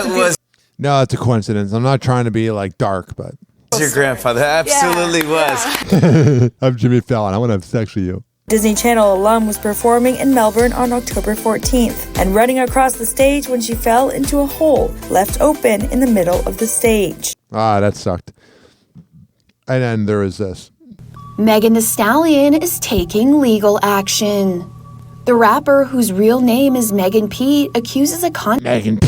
No, it's a coincidence. I'm not trying to be like dark, but Your grandfather absolutely was. I'm Jimmy Fallon. I want to have sex with you. Disney Channel alum was performing in Melbourne on October 14th and running across the stage when she fell into a hole left open in the middle of the stage. That sucked. And then there is this. Megan Thee Stallion is taking legal action. The rapper, whose real name is Megan Pete, accuses a content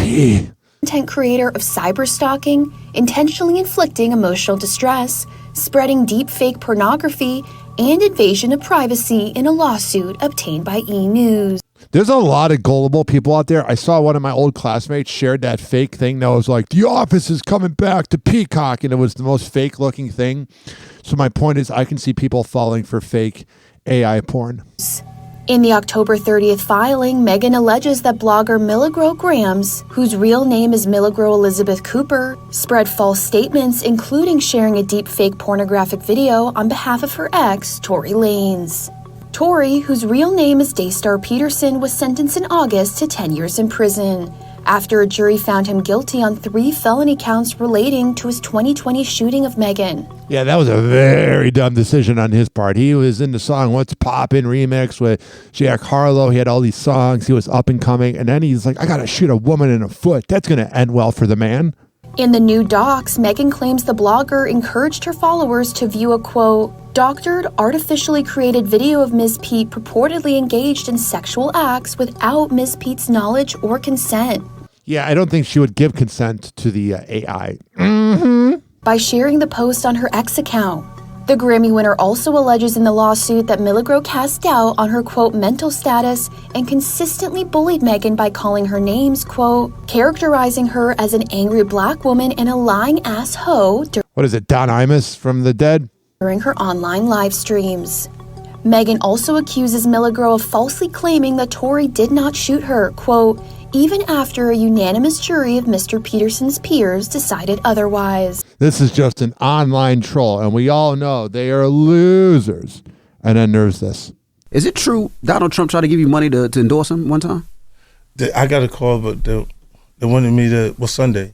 creator of cyberstalking, intentionally inflicting emotional distress, spreading deepfake pornography, and invasion of privacy in a lawsuit obtained by E! News. There's a lot of gullible people out there. I saw one of my old classmates shared that fake thing that was like, The Office is coming back to Peacock, and it was the most fake looking thing. So my point is, I can see people falling for fake AI porn. In the October 30th filing, Megan alleges that blogger Milagro Grams, whose real name is Milagro Elizabeth Cooper, spread false statements, including sharing a deepfake pornographic video on behalf of her ex, Tory Lanez. Tory, whose real name is Daystar Peterson, was sentenced in August to 10 years in prison, after a jury found him guilty on 3 felony counts relating to his 2020 shooting of Megan. Yeah, that was a very dumb decision on his part. He was in the song What's Poppin' remix with Jack Harlow. He had all these songs. He was up and coming. And then he's like, I got to shoot a woman in the foot. That's going to end well for the man. In the new docs, Megan claims the blogger encouraged her followers to view a, quote, doctored, artificially created video of Ms. Pete purportedly engaged in sexual acts without Ms. Pete's knowledge or consent. Yeah, I don't think she would give consent to the AI. By sharing the post on her ex account. The Grammy winner also alleges in the lawsuit that Milagro cast doubt on her, quote, mental status and consistently bullied Megan by calling her names, quote, characterizing her as an angry black woman and a lying ass hoe. What is it, Don Imus from The Dead? During her online live streams. Megan also accuses Milagro of falsely claiming that Tory did not shoot her, quote, even after a unanimous jury of Mr. Peterson's peers decided otherwise. This is just an online troll, and we all know they are losers. And then there's this. Is it true Donald Trump tried to give you money to endorse him one time? I got a call, but they wanted me to, Sunday.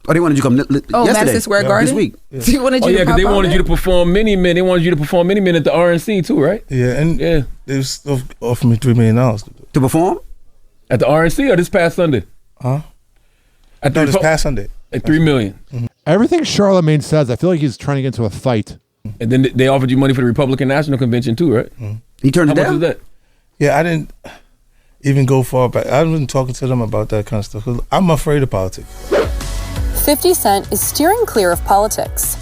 Oh, they wanted you to come yesterday. Madison Square Garden? This week. Yeah. They wanted you to because they wanted you to perform Mini Men. They wanted you to perform Mini Men at the RNC too, right? Yeah, and they still offered me $3 million. To perform? At the RNC or this past Sunday? Huh? This past Sunday. At $3 million. Mm-hmm. Everything Charlemagne says, I feel like he's trying to get into a fight. And then they offered you money for the Republican National Convention too, right? Mm-hmm. He turned it down? How much was that? Yeah, I didn't even go far back. I wasn't talking to them about that kind of stuff. 'Cause I'm afraid of politics. 50 Cent is steering clear of politics.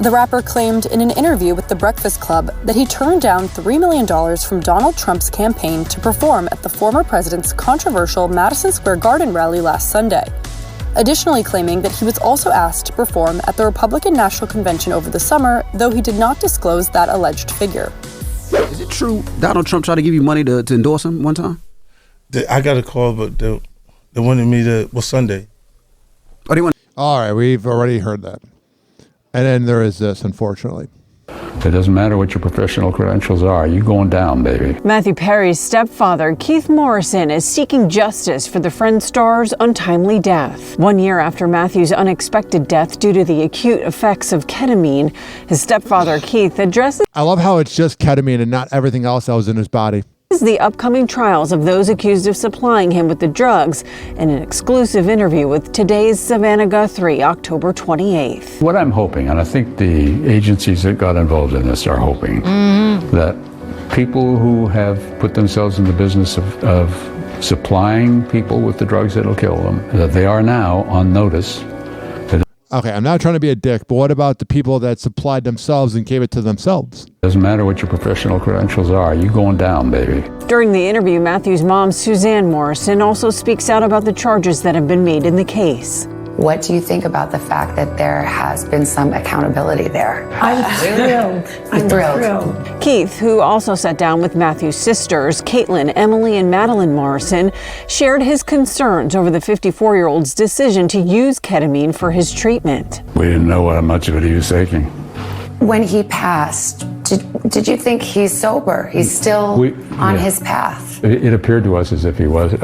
The rapper claimed in an interview with The Breakfast Club that he turned down $3 million from Donald Trump's campaign to perform at the former president's controversial Madison Square Garden rally last Sunday. additionally claiming that he was also asked to perform at the Republican National Convention over the summer, though he did not disclose that alleged figure. Is it true Donald Trump tried to give you money to endorse him one time? I got a call, but they wanted me to, Sunday. All right, we've already heard that. And then there is this, unfortunately. It doesn't matter what your professional credentials are. You're going down, baby. Matthew Perry's stepfather, Keith Morrison, is seeking justice for the Friends star's untimely death. 1 year after Matthew's unexpected death due to the acute effects of ketamine, his stepfather, Keith, addresses I love how it's just ketamine and not everything else that was in his body. the upcoming trials of those accused of supplying him with the drugs in an exclusive interview with today's Savannah Guthrie, October 28th. What I'm hoping, and I think the agencies that got involved in this are hoping, that people who have put themselves in the business of supplying people with the drugs that'll kill them, that they are now on notice. Okay, I'm not trying to be a dick, but what about the people that supplied themselves and gave it to themselves? Doesn't matter what your professional credentials are, you're going down, baby. During the interview, Matthew's mom, Suzanne Morrison, also speaks out about the charges that have been made in the case. What do you think about the fact that there has been some accountability there? I'm thrilled. I'm thrilled. Keith, who also sat down with Matthew's sisters, Caitlin, Emily, and Madeline Morrison, shared his concerns over the 54-year-old's decision to use ketamine for his treatment. We didn't know how much of it he was taking. When he passed, did you think he's sober? He's still on his path? It appeared to us as if he was.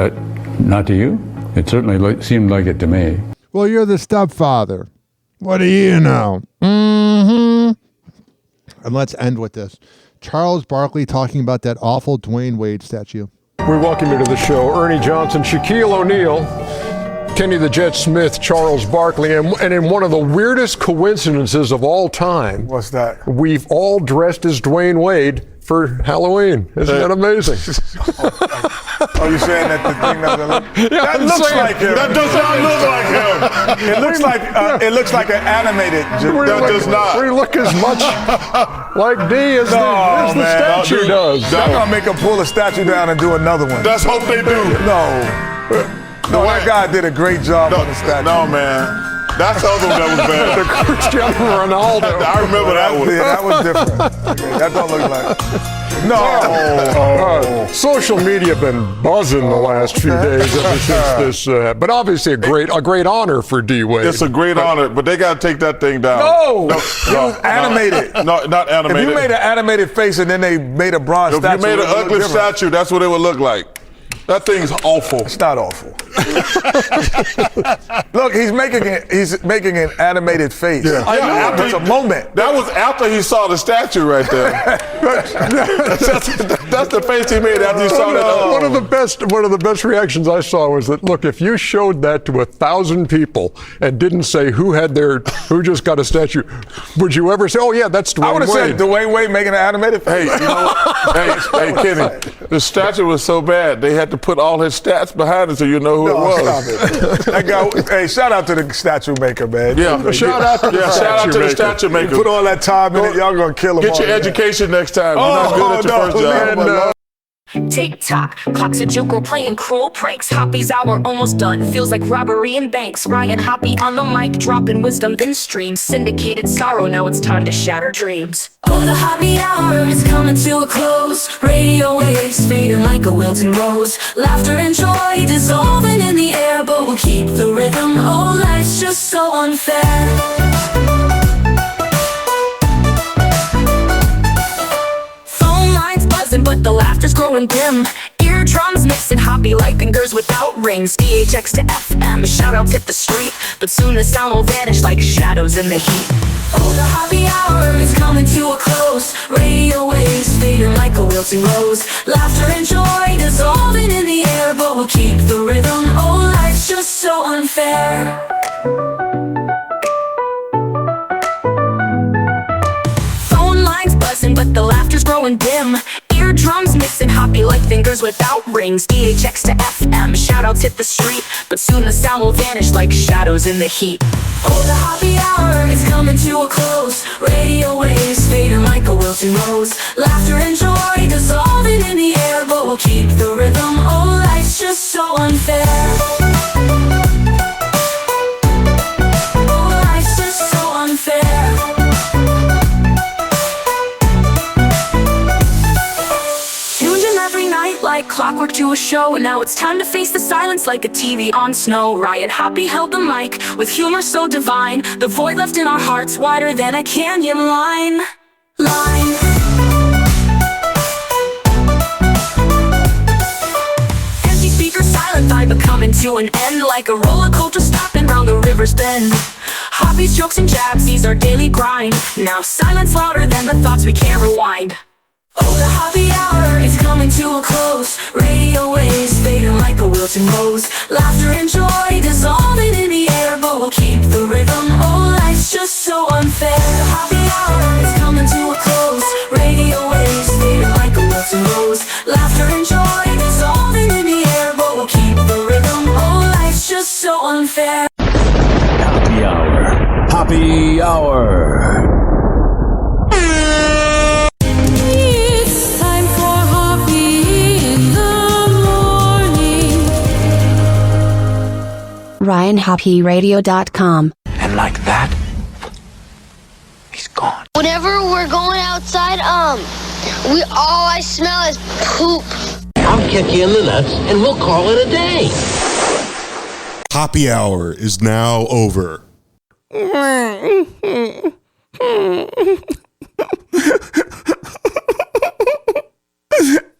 Not to you? It certainly seemed like it to me. Well, you're the stepfather. What do you know? And let's end with this. Charles Barkley talking about that awful Dwayne Wade statue. We welcome you to the show. Ernie Johnson, Shaquille O'Neal, Kenny the Jet Smith, Charles Barkley, and in one of the weirdest coincidences of all time. What's that? We've all dressed as Dwayne Wade for Halloween. Isn't that amazing? Are you saying that the thing doesn't look? Yeah, That I'm looks saying, like him. that does not look like him. It looks like an animated. That does not. We look as much like D as the statue does. I'm gonna make him pull a statue down and do another one. Let's hope they do. No, that guy did a great job on the statue. No, man. That's the other one that was bad. The Cristiano Ronaldo. I remember that one. Yeah, that was different. Okay, that don't look like. No. Social media been buzzing the last few days ever since this, but obviously a great honor for D Wade. It's a great honor, but they got to take that thing down. No, it was animated. No, not animated. If you made an animated face and then they made a bronze statue, if you made an ugly statue, that's what it would look like. That thing's awful. It's not awful. Look, he's making an animated face. Yeah. It's a moment. That was after he saw the statue right there. That's the face he made after he saw that. One of the best reactions I saw was that, look, if you showed that to 1,000 people and didn't say who just got a statue, would you ever say, oh yeah, that's Dwayne Wade? I would have said Dwayne Wade making an animated face. Hey, you know what? hey, Kenny, the statue was so bad they had to put all his stats behind it so you know who it was. Stop it. That guy, hey, shout out to the statue maker, man. Yeah, shout out to the statue maker. You put all that time in it, y'all gonna kill him. Get your education next time. You're not good at your first job. Tick-tock, clock's a joker playing cruel pranks. Hoppe's hour almost done, feels like robbery in banks. Ryan Hoppe on the mic, dropping wisdom then streams. Syndicated sorrow, now it's time to shatter dreams. Oh, the Hoppe hour is coming to a close. Radio waves fading like a wilting rose. Laughter and joy dissolving in the air, but we'll keep the rhythm. Oh, life's just so unfair. But the laughter's growing dim. Eardrums mixing Hoppe like fingers without rings. DHX to FM, shoutouts hit the street, but soon the sound will vanish like shadows in the heat. Oh, the Hoppe hour is coming to a close. Radio waves fading like a wilting rose. Laughter and joy dissolving in the air, but we'll keep the rhythm. Oh, life's just so unfair. Phone lines buzzing, but the laughter's growing dim. Eardrums mixing Hoppe like fingers without rings. DHX to FM, shoutouts hit the street, but soon the sound will vanish like shadows in the heat. Oh, the Hoppe hour is coming to a close. Radio waves fading like a wilting rose. Laughter and joy dissolving in the air, but we'll keep the rhythm. Oh, life's just so unfair. like clockwork to a show. And now it's time to face the silence like a TV on snow. Ryan Hoppe held the mic with humor so divine. The void left in our hearts wider than a canyon line. Empty speakers, silent vibe coming to an end, like a roller coaster stopping round the river's bend. Hoppe's jokes and jabs, these are daily grind. Now silence louder than the thoughts we can't rewind. Oh, the Hoppe Hour is coming to a close. Radio waves fading like a wilting rose. Laughter and joy dissolving in the air, but we'll keep the rhythm. Oh, life's just so unfair. The Hoppe Hour is coming to a close. Radio waves fading like a wilting rose. Laughter and joy dissolving in the air, but we'll keep the rhythm. Oh, life's just so unfair. Hoppe Hour. Hoppe Hour. RyanHoppeRadio.com. And like that, he's gone. Whenever we're going outside, all I smell is poop. I'll kick you in the nuts and we'll call it a day. Hoppe Hour is now over.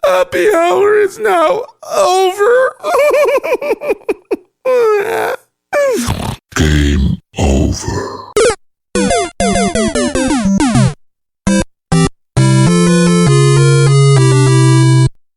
Hoppe Hour is now over. Game over.